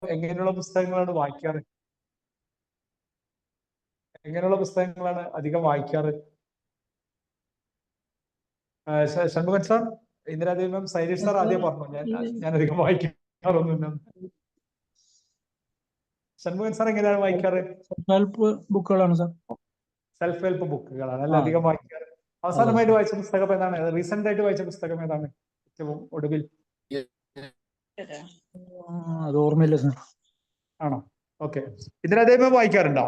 എങ്ങനെയുള്ള പുസ്തകങ്ങളാണ് വായിക്കാറ്? എങ്ങനെയുള്ള പുസ്തകങ്ങളാണ് അധികം വായിക്കാറ്? ഷൺമുഖൻ സാർ, ഇന്ദിരാദേവി സൈലേഷ് സാർ ആദ്യം പറഞ്ഞു. ഞാൻ അധികം വായിക്കാറൊന്നുമില്ല. ഷൺമുഖൻ സാർ എങ്ങനെയാണ് വായിക്കാറ്? ഹെൽപ്പ് ബുക്കുകളാണ് സാർ. സെൽഫ് ഹെൽപ്പ് ബുക്കുകളാണ് അല്ല അധികം വായിക്കാറ്. അവസാനമായിട്ട് വായിച്ച പുസ്തകം ഏതാണ്? റീസെന്റ് ആയിട്ട് വായിച്ച പുസ്തകം ഏതാണ്? ഏറ്റവും ഒടുവിൽ അത് ഓർമ്മയില്ല സാർ. ആണോ? ഓക്കെ. ഇന്ദിരാദേവി വായിക്കാറുണ്ടോ?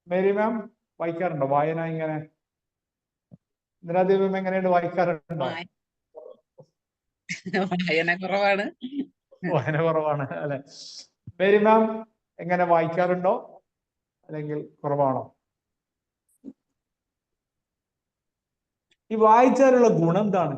മേരി മാം വായിക്കാറുണ്ടോ? വായന ഇങ്ങനെ ഇന്ദിരാദേവി എങ്ങനെയുണ്ട്? വായിക്കാറുണ്ടോ? വായന കുറവാണ്. വായന കുറവാണ് അല്ലെ? മേരി മാം എങ്ങനെ വായിക്കാറുണ്ടോ അല്ലെങ്കിൽ കുറവാണോ? ഈ വായിച്ചാലുള്ള ഗുണം എന്താണ്?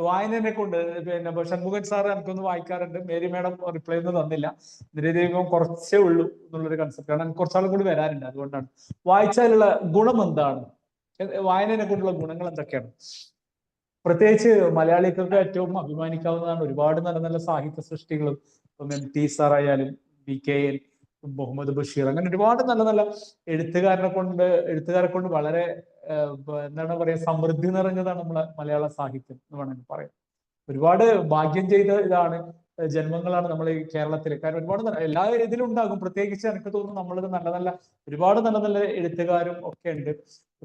വായനനെ കൊണ്ട് പിന്നെ ഷൺമുഖൻ സാർ എനിക്കൊന്ന് വായിക്കാറുണ്ട്. മേരി മാഡം റിപ്ലൈ ഒന്നും തന്നില്ല. ഇന്ദിരാദേവി കുറച്ചേ ഉള്ളൂ എന്നുള്ളൊരു കൺസെപ്റ്റ് ആണ്. കുറച്ചാളും കൂടി വരാറുണ്ട്. അതുകൊണ്ടാണ്. വായിച്ചാലുള്ള ഗുണം എന്താണ്? വായനനെ കൊണ്ടുള്ള ഗുണങ്ങൾ എന്തൊക്കെയാണ്? പ്രത്യേകിച്ച് മലയാളികൾക്ക് ഏറ്റവും അഭിമാനിക്കാവുന്നതാണ് ഒരുപാട് നല്ല നല്ല സാഹിത്യ സൃഷ്ടികളും. ഇപ്പം MT സാർ ആയാലും BKL, മുഹമ്മദ് ബഷീർ, അങ്ങനെ ഒരുപാട് നല്ല നല്ല എഴുത്തുകാരെ കൊണ്ട് വളരെ എന്താണ് പറയുക, സമൃദ്ധി നിറഞ്ഞതാണ് നമ്മളെ മലയാള സാഹിത്യം എന്ന് വേണമെങ്കിൽ പറയാം. ഒരുപാട് ഭാഗ്യം ചെയ്ത ഇതാണ്, ജന്മങ്ങളാണ് നമ്മൾ ഈ കേരളത്തിൽ. കാരണം ഒരുപാട് എല്ലാ ഇതിലും ഉണ്ടാകും. പ്രത്യേകിച്ച് എനിക്ക് തോന്നുന്നു നമ്മളിത് ഒരുപാട് നല്ല നല്ല എഴുത്തുകാരും ഒക്കെ ഉണ്ട്.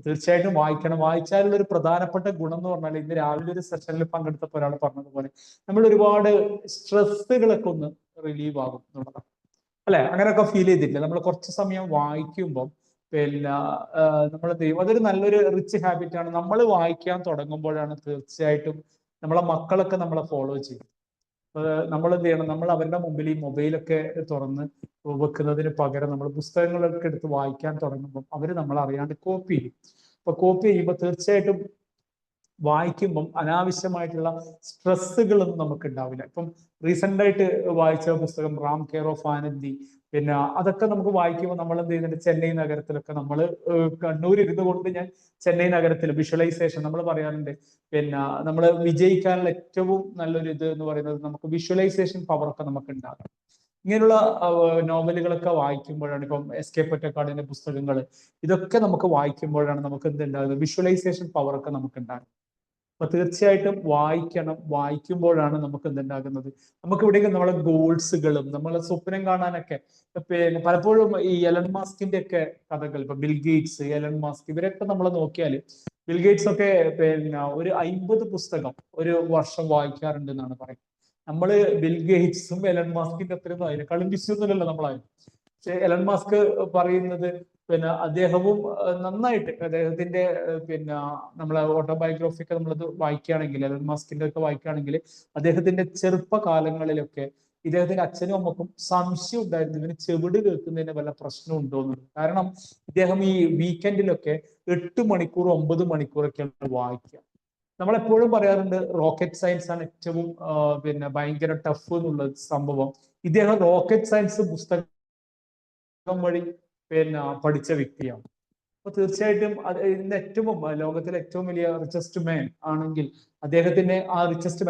തീർച്ചയായിട്ടും വായിക്കണം. വായിച്ചാലുള്ള ഒരു പ്രധാനപ്പെട്ട ഗുണം എന്ന് പറഞ്ഞാൽ, ഇന്ന് രാവിലെ ഒരു സെഷനിൽ പങ്കെടുത്തപ്പോൾ ഒരാൾ പറഞ്ഞതുപോലെ നമ്മൾ ഒരുപാട് സ്ട്രെസ്സുകളൊക്കെ ഒന്ന് റിലീവ് ആകും എന്നുള്ളതാണ് അല്ലെ? അങ്ങനെയൊക്കെ ഫീൽ ചെയ്തിട്ടില്ല നമ്മൾ കുറച്ച് സമയം വായിക്കുമ്പോൾ? പിന്നെ നമ്മൾ അതൊരു നല്ലൊരു റിച്ച് ഹാബിറ്റ് ആണ്. നമ്മൾ വായിക്കാൻ തുടങ്ങുമ്പോഴാണ് തീർച്ചയായിട്ടും നമ്മളെ മക്കളൊക്കെ നമ്മളെ ഫോളോ ചെയ്യും. നമ്മൾ എന്ത് ചെയ്യണം? നമ്മൾ അവരുടെ മുമ്പിൽ ഈ മൊബൈലൊക്കെ തുറന്ന് വെക്കുന്നതിന് പകരം നമ്മൾ പുസ്തകങ്ങളൊക്കെ എടുത്ത് വായിക്കാൻ തുടങ്ങുമ്പോൾ അവർ നമ്മൾ അറിയാണ്ട് കോപ്പി ചെയ്യും. അപ്പൊ കോപ്പി ചെയ്യുമ്പോൾ തീർച്ചയായിട്ടും വായിക്കുമ്പം അനാവശ്യമായിട്ടുള്ള സ്ട്രെസ്സുകളൊന്നും നമുക്ക് ഉണ്ടാവില്ല. ഇപ്പം റീസെന്റ് ആയിട്ട് വായിച്ച പുസ്തകം റാം കെയർ ഓഫ് ആനന്ദി, പിന്നെ അതൊക്കെ നമുക്ക് വായിക്കുമ്പോൾ നമ്മൾ എന്ത് ചെയ്യുന്നുണ്ട്? ചെന്നൈ നഗരത്തിലൊക്കെ നമ്മൾ കണ്ണൂർ ഇരുന്നു കൊണ്ട് ഞാൻ ചെന്നൈ നഗരത്തിൽ വിഷ്വലൈസേഷൻ നമ്മൾ പറയാറുണ്ട്. പിന്നെ നമ്മൾ വിജയിക്കാനുള്ള ഏറ്റവും നല്ലൊരു ഇത് എന്ന് പറയുന്നത് നമുക്ക് വിഷ്വലൈസേഷൻ പവർ ഒക്കെ നമുക്ക് ഉണ്ടാകും. ഇങ്ങനെയുള്ള നോവലുകളൊക്കെ വായിക്കുമ്പോഴാണ്, ഇപ്പം SK പൊറ്റക്കാടിന്റെ പുസ്തകങ്ങൾ, ഇതൊക്കെ നമുക്ക് വായിക്കുമ്പോഴാണ് നമുക്ക് എന്തുണ്ടാകുന്നത്? വിഷ്വലൈസേഷൻ പവർ ഒക്കെ നമുക്ക് ഉണ്ടാകും. അപ്പൊ തീർച്ചയായിട്ടും വായിക്കണം. വായിക്കുമ്പോഴാണ് നമുക്ക് എന്തുണ്ടാകുന്നത്? നമുക്ക് ഇവിടേക്ക് നമ്മളെ ഗോൾസുകളും നമ്മളെ സ്വപ്നം കാണാനൊക്കെ. പിന്നെ പലപ്പോഴും ഈ എലൺ മാസ്കിന്റെ ഒക്കെ കഥകൾ, ഇപ്പൊ ബിൽ ഗേറ്റ്സ്, എലൺ മാസ്ക്, ഇവരൊക്കെ നമ്മൾ നോക്കിയാൽ, ബിൽ ഗേറ്റ്സ് ഒക്കെ പിന്നെ ഒരു 50 പുസ്തകം ഒരു വർഷം വായിക്കാറുണ്ട് എന്നാണ് പറയുന്നത്. നമ്മള് ബിൽ ഗേറ്റ്സും എലൺ മാസ്കിന്റെ അത്രയൊന്നും അതിനെക്കാളും ബിസിയൊന്നുമല്ലല്ലോ നമ്മളായിരുന്നു. പക്ഷെ എലൺ മാസ്ക് പറയുന്നത്, പിന്നെ അദ്ദേഹവും നന്നായിട്ട് അദ്ദേഹത്തിന്റെ പിന്നെ നമ്മളെ ഓട്ടോബയോഗ്രഫി ഒക്കെ നമ്മളത് വായിക്കുകയാണെങ്കിൽ, എലൺ മാസ്കിന്റെ ഒക്കെ വായിക്കുകയാണെങ്കിൽ, അദ്ദേഹത്തിന്റെ ചെറുപ്പകാലങ്ങളിലൊക്കെ ഇദ്ദേഹത്തിന്റെ അച്ഛനും അമ്മക്കും സംശയം ഉണ്ടായിരുന്നു ഇവന് ചെവിട് കേൾക്കുന്നതിന് വല്ല പ്രശ്നം ഉണ്ടോ എന്നുള്ളത്. കാരണം ഇദ്ദേഹം ഈ വീക്കെൻഡിലൊക്കെ 8 മണിക്കൂർ 9 മണിക്കൂറൊക്കെയാണ് വായിക്കുക. നമ്മളെപ്പോഴും പറയാറുണ്ട് റോക്കറ്റ് സയൻസ് ആണ് ഏറ്റവും പിന്നെ ഭയങ്കര ടഫ് എന്നുള്ള സംഭവം. ഇദ്ദേഹം റോക്കറ്റ് സയൻസ് പുസ്തകം വഴി പിന്നെ പഠിച്ച വ്യക്തിയാണ്. അപ്പൊ തീർച്ചയായിട്ടും ഇന്ന് ലോകത്തിലെ ഏറ്റവും വലിയ റിച്ചസ്റ്റ് മാൻ ആണെങ്കിൽ അദ്ദേഹത്തിന്റെ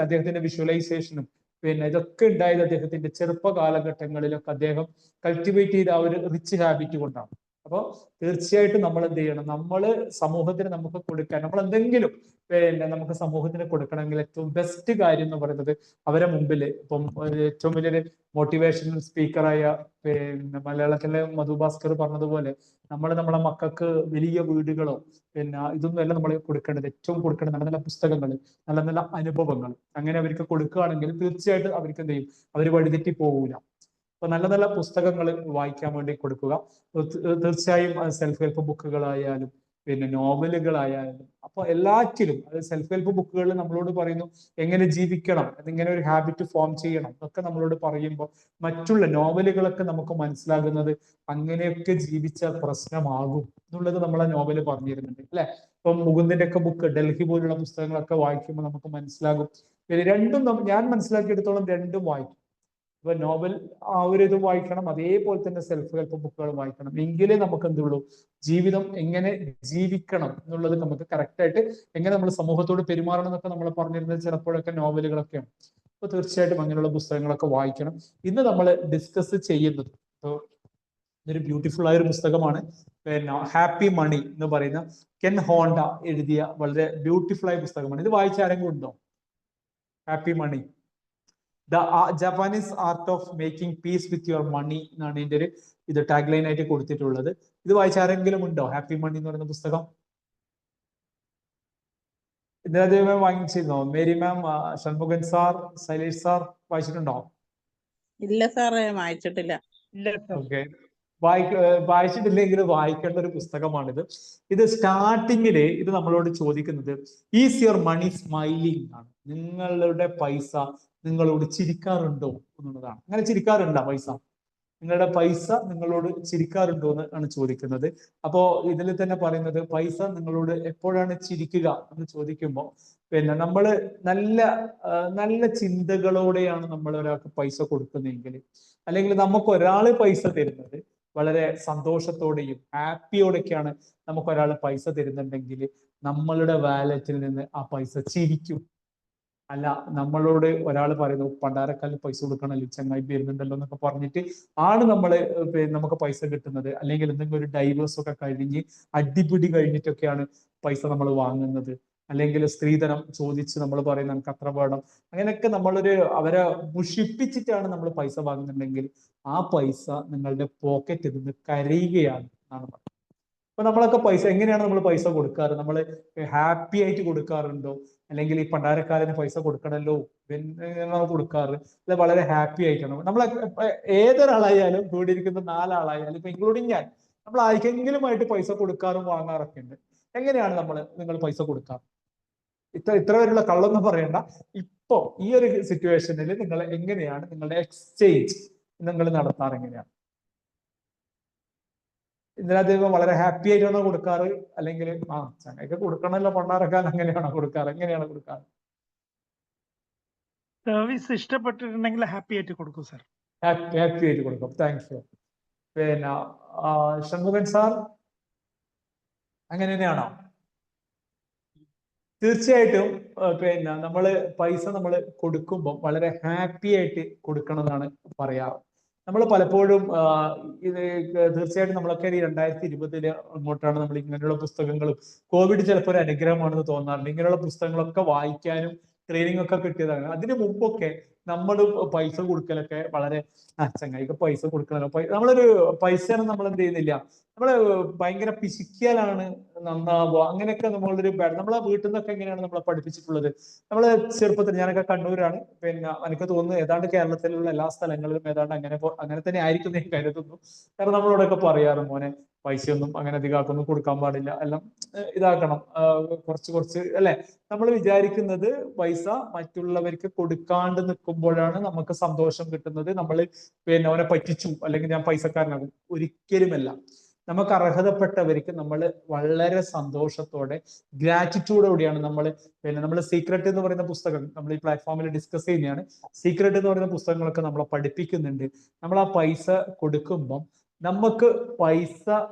അദ്ദേഹത്തിന്റെ വിഷ്വലൈസേഷനും പിന്നെ ഇതൊക്കെ ഉണ്ടായത് അദ്ദേഹത്തിന്റെ ചെറുപ്പ കാലഘട്ടങ്ങളിലൊക്കെ അദ്ദേഹം കൾട്ടിവേറ്റ് ചെയ്ത ആ ഒരു റിച്ച് ഹാബിറ്റ് കൊണ്ടാണ്. അപ്പോൾ തീർച്ചയായിട്ടും നമ്മൾ എന്ത് ചെയ്യണം? നമ്മൾ സമൂഹത്തിന് നമുക്ക് കൊടുക്കാൻ, നമ്മൾ എന്തെങ്കിലും പിന്നെ നമുക്ക് സമൂഹത്തിന് കൊടുക്കണമെങ്കിൽ ഏറ്റവും ബെസ്റ്റ് കാര്യം എന്ന് പറയുന്നത് അവരെ മുമ്പിൽ, ഇപ്പം ഏറ്റവും വലിയൊരു മോട്ടിവേഷണൽ സ്പീക്കറായ പിന്നെ മലയാളത്തിലെ മധുഭാസ്കർ പറഞ്ഞതുപോലെ, നമ്മൾ നമ്മളെ മക്കൾക്ക് വലിയ വീടുകളോ പിന്നെ ഇതൊന്നും അല്ല നമ്മൾ കൊടുക്കേണ്ടത്. ഏറ്റവും കൊടുക്കേണ്ടത് നല്ല നല്ല പുസ്തകങ്ങൾ, നല്ല നല്ല അനുഭവങ്ങൾ. അങ്ങനെ അവർക്ക് കൊടുക്കുകയാണെങ്കിൽ തീർച്ചയായിട്ടും അവർക്ക് എന്ത് ചെയ്യും? അവർ വഴിതെറ്റി പോകൂല. അപ്പൊ നല്ല നല്ല പുസ്തകങ്ങൾ വായിക്കാൻ വേണ്ടി കൊടുക്കുക. തീർച്ചയായും സെൽഫ് ഹെൽപ്പ് ബുക്കുകളായാലും പിന്നെ നോവലുകളായാലും, അപ്പൊ എല്ലാറ്റിലും സെൽഫ് ഹെൽപ്പ് ബുക്കുകളിൽ നമ്മളോട് പറയുന്നു എങ്ങനെ ജീവിക്കണം, ഇങ്ങനെ ഒരു ഹാബിറ്റ് ഫോം ചെയ്യണം എന്നൊക്കെ നമ്മളോട് പറയുമ്പോൾ, മറ്റുള്ള നോവലുകളൊക്കെ നമുക്ക് മനസ്സിലാകുന്നത് അങ്ങനെയൊക്കെ ജീവിച്ചാൽ പ്രശ്നമാകും എന്നുള്ളത് നമ്മളെ നോവല് പറഞ്ഞിരുന്നുണ്ട് അല്ലെ? ഇപ്പം മുകുന്ദന്റെ ഒക്കെ ബുക്ക്, ഡൽഹി പോലുള്ള പുസ്തകങ്ങളൊക്കെ വായിക്കുമ്പോൾ നമുക്ക് മനസ്സിലാകും. രണ്ടും ഞാൻ മനസ്സിലാക്കിയെടുത്തോളം രണ്ടും വായിക്കും. ഇപ്പൊ നോവൽ ആ ഒരു ഇത് വായിക്കണം, അതേപോലെ തന്നെ സെൽഫ് ഹെൽപ്പ് ബുക്കുകൾ വായിക്കണം. എങ്കിലേ നമുക്ക് എന്തുള്ളൂ, ജീവിതം എങ്ങനെ ജീവിക്കണം എന്നുള്ളത് നമുക്ക് കറക്റ്റ് ആയിട്ട്, എങ്ങനെ നമ്മൾ സമൂഹത്തോട് പെരുമാറണം എന്നൊക്കെ നമ്മൾ പറഞ്ഞിരുന്നത് ചിലപ്പോഴൊക്കെ നോവലുകളൊക്കെയാണ്. അപ്പൊ തീർച്ചയായിട്ടും അങ്ങനെയുള്ള പുസ്തകങ്ങളൊക്കെ വായിക്കണം. ഇന്ന് നമ്മൾ ഡിസ്കസ് ചെയ്യുന്നത് ഇതൊരു ബ്യൂട്ടിഫുൾ ആയ ഒരു പുസ്തകമാണ്. പിന്നെ ഹാപ്പി മണി എന്ന് പറയുന്ന കെൻ ഹോണ്ട എഴുതിയ വളരെ ബ്യൂട്ടിഫുൾ ആയ പുസ്തകമാണ്. ഇത് വായിച്ച ആരെങ്കിലും ഉണ്ടോ? Happy money, the Japanese art of making peace with your money എന്നാണ് ഇതിന്റെ ഒരു ഇത് ടാഗ് ലൈൻ ആയിട്ട് കൊടുത്തിട്ടുള്ളത്. ഇത് വായിച്ച ആരെങ്കിലും ഉണ്ടോ? ഹാപ്പി മണി എന്ന് പറയുന്ന പുസ്തകം ഇതിനകത്ത് മാം വാങ്ങിച്ചിരുന്നോ? മേരി മാം, ഷൺമുഖൻ സാർ, ശൈലേഷ് സാർ വായിച്ചിട്ടുണ്ടോ? ഇല്ല സാറേ, വായിച്ചിട്ടില്ല. ഓക്കെ, വായിച്ചിട്ടില്ലെങ്കിൽ വായിക്കേണ്ട ഒരു പുസ്തകമാണിത്. ഇത് സ്റ്റാർട്ടിങ്ങില് ഇത് നമ്മളോട് ചോദിക്കുന്നത് ഈസ് യുവർ മണി സ്മൈലിംഗ് ആണ്. നിങ്ങളുടെ പൈസ നിങ്ങളോട് ചിരിക്കാറുണ്ടോ എന്നുള്ളതാണ്. അങ്ങനെ ചിരിക്കാറുണ്ടോ പൈസ? നിങ്ങളുടെ പൈസ നിങ്ങളോട് ചിരിക്കാറുണ്ടോ എന്നാണ് ചോദിക്കുന്നത്. അപ്പോ ഇതിൽ തന്നെ പറയുന്നത് പൈസ നിങ്ങളോട് എപ്പോഴാണ് ചിരിക്കുക എന്ന് ചോദിക്കുമ്പോൾ പിന്നെ നമ്മൾ നല്ല ചിന്തകളോടെയാണ് നമ്മൾ ഒരാൾക്ക് പൈസ കൊടുക്കുന്നതെങ്കിൽ, അല്ലെങ്കിൽ നമുക്ക് ഒരാൾ പൈസ തരുന്നത് വളരെ സന്തോഷത്തോടെയും ഹാപ്പിയോടെയൊക്കെയാണ് നമുക്ക് ഒരാൾ പൈസ തരുന്നുണ്ടെങ്കിൽ നമ്മളുടെ വാലറ്റിൽ നിന്ന് ആ പൈസ ചിരിക്കും. അല്ല, നമ്മളോട് ഒരാൾ പറയുന്നു പണ്ടാരക്കാലിന് പൈസ കൊടുക്കണല്ലോ, ചങ്ങായി വരുന്നുണ്ടല്ലോ എന്നൊക്കെ പറഞ്ഞിട്ട് ആണ് നമുക്ക് പൈസ കിട്ടുന്നത്, അല്ലെങ്കിൽ എന്തെങ്കിലും ഒരു ഡൈവേഴ്സ് ഒക്കെ കഴിഞ്ഞ് അടിപിടി കഴിഞ്ഞിട്ടൊക്കെയാണ് പൈസ നമ്മൾ വാങ്ങുന്നത്, അല്ലെങ്കിൽ സ്ത്രീധനം ചോദിച്ച് നമ്മൾ പറയുന്നത് നമുക്ക് അത്ര വേണം, അങ്ങനെയൊക്കെ അവരെ മുഷിപ്പിച്ചിട്ടാണ് നമ്മൾ പൈസ വാങ്ങുന്നുണ്ടെങ്കിൽ ആ പൈസ നിങ്ങളുടെ പോക്കറ്റിൽ നിന്ന് കരയുകയാണ് എന്നാണ് പറയുന്നത്. അപ്പൊ നമ്മളൊക്കെ പൈസ എങ്ങനെയാണ് നമ്മൾ പൈസ കൊടുക്കാറ്? നമ്മൾ ഹാപ്പി ആയിട്ട് കൊടുക്കാറുണ്ടോ? അല്ലെങ്കിൽ ഈ പണ്ടാരക്കാരന് പൈസ കൊടുക്കണല്ലോ എന്നാണ് കൊടുക്കാറ്? അല്ലെ വളരെ ഹാപ്പി ആയിട്ടാണ് നമ്മൾ ഏതൊരാളായാലും, കൂടിയിരിക്കുന്ന 4 ആളായാലും, ഇപ്പൊ ഇൻക്ലൂഡിങ് ഞാൻ, നമ്മൾ ആർക്കെങ്കിലുമായിട്ട് പൈസ കൊടുക്കാറും വാങ്ങാറൊക്കെ ഉണ്ട്. എങ്ങനെയാണ് നിങ്ങൾ പൈസ കൊടുക്കാറ്? ഇത്ര വരെയുള്ള കള്ളൊന്നും പറയണ്ട. ഇപ്പൊ ഈ ഒരു സിറ്റുവേഷനിൽ നിങ്ങൾ എങ്ങനെയാണ് നിങ്ങളുടെ എക്സ്ചേഞ്ച് നിങ്ങൾ നടത്താറ്? എങ്ങനെയാണ്? ഇതിനകത്ത് വളരെ ഹാപ്പി ആയിട്ടാണോ കൊടുക്കാറ്? അല്ലെങ്കിൽ ചങ്ങയൊക്കെ കൊടുക്കണമല്ലോ പണ്ടാരക്കാൻ, അങ്ങനെയാണോ കൊടുക്കാറ്? എങ്ങനെയാണ് കൊടുക്കാറ്? സർവീസ് ഇഷ്ടപ്പെട്ടിട്ടുണ്ടെങ്കിൽ ഹാപ്പി ആയിട്ട് കൊടുക്കും സാർ. ഹാപ്പി ആയിട്ട് കൊടുക്കും. താങ്ക്സ്. പിന്നെ ഷൺമുഖൻ സാർ അങ്ങനെ തന്നെയാണോ? തീർച്ചയായിട്ടും. പിന്നെ പൈസ നമ്മൾ കൊടുക്കുമ്പോൾ വളരെ ഹാപ്പി ആയിട്ട് കൊടുക്കണമെന്നാണ് പറയാറ്. നമ്മൾ പലപ്പോഴും ഇത് തീർച്ചയായിട്ടും നമ്മളൊക്കെ 2020 അങ്ങോട്ടാണ് നമ്മൾ ഇങ്ങനെയുള്ള പുസ്തകങ്ങളും, കോവിഡ് ചിലപ്പോൾ ഒരു അനുഗ്രഹമാണെന്ന് തോന്നാറുണ്ട്. ഇങ്ങനെയുള്ള പുസ്തകങ്ങളൊക്കെ വായിക്കാനും ട്രെയിനിങ് ഒക്കെ കിട്ടിയതാണ്. അതിന് മുമ്പൊക്കെ നമ്മൾ പൈസ കൊടുക്കലൊക്കെ വളരെ ചങ്ങായിക്ക് പൈസ കൊടുക്കണല്ലോ, നമ്മളൊരു പൈസയാണ് നമ്മൾ എന്ത് ചെയ്യുന്നില്ല, നമ്മള് ഭയങ്കര പിശുക്കിയാലാണ് നന്നാവുക, അങ്ങനെയൊക്കെ നമ്മളൊരു നമ്മളെ വീട്ടിൽ നിന്നൊക്കെ എങ്ങനെയാണ് നമ്മളെ പഠിപ്പിച്ചിട്ടുള്ളത്? നമ്മള് ചെറുപ്പത്തിൽ, ഞാനൊക്കെ കണ്ണൂരാണ്, പിന്നെ എനിക്ക് തോന്നുന്നു ഏതാണ്ട് കേരളത്തിലുള്ള എല്ലാ സ്ഥലങ്ങളിലും ഏതാണ്ട് അങ്ങനെ തന്നെ ആയിരിക്കും ഞാൻ കരുതുന്നു. കാരണം നമ്മളോടൊക്കെ പറയാറ്, മോനെ പൈസയൊന്നും അങ്ങനെ അധികമാക്കൊന്നും കൊടുക്കാൻ പാടില്ല, എല്ലാം ഇതാക്കണം, കുറച്ച് അല്ലെ. നമ്മൾ വിചാരിക്കുന്നത് പൈസ മറ്റുള്ളവർക്ക് കൊടുക്കാണ്ട് നിൽക്കുമ്പോഴാണ് നമുക്ക് സന്തോഷം കിട്ടുന്നത്, നമ്മൾ പിന്നെ അവനെ പറ്റിച്ചു അല്ലെങ്കിൽ ഞാൻ പൈസക്കാരനാകും. ഒരിക്കലുമല്ല. നമുക്ക് അർഹതപ്പെട്ടവർക്ക് നമ്മൾ വളരെ സന്തോഷത്തോടെ ഗ്രാറ്റിറ്റ്യൂഡോടെയാണ് നമ്മൾ സീക്രട്ട് എന്ന് പറയുന്ന പുസ്തകം നമ്മൾ ഈ പ്ലാറ്റ്ഫോമിൽ ഡിസ്കസ് ചെയ്യുന്നതാണ്. സീക്രട്ട് എന്ന് പറയുന്ന പുസ്തകങ്ങളൊക്കെ നമ്മളെ പഠിപ്പിക്കുന്നുണ്ട്. നമ്മൾ ആ പൈസ കൊടുക്കുമ്പം നമുക്ക് പൈസ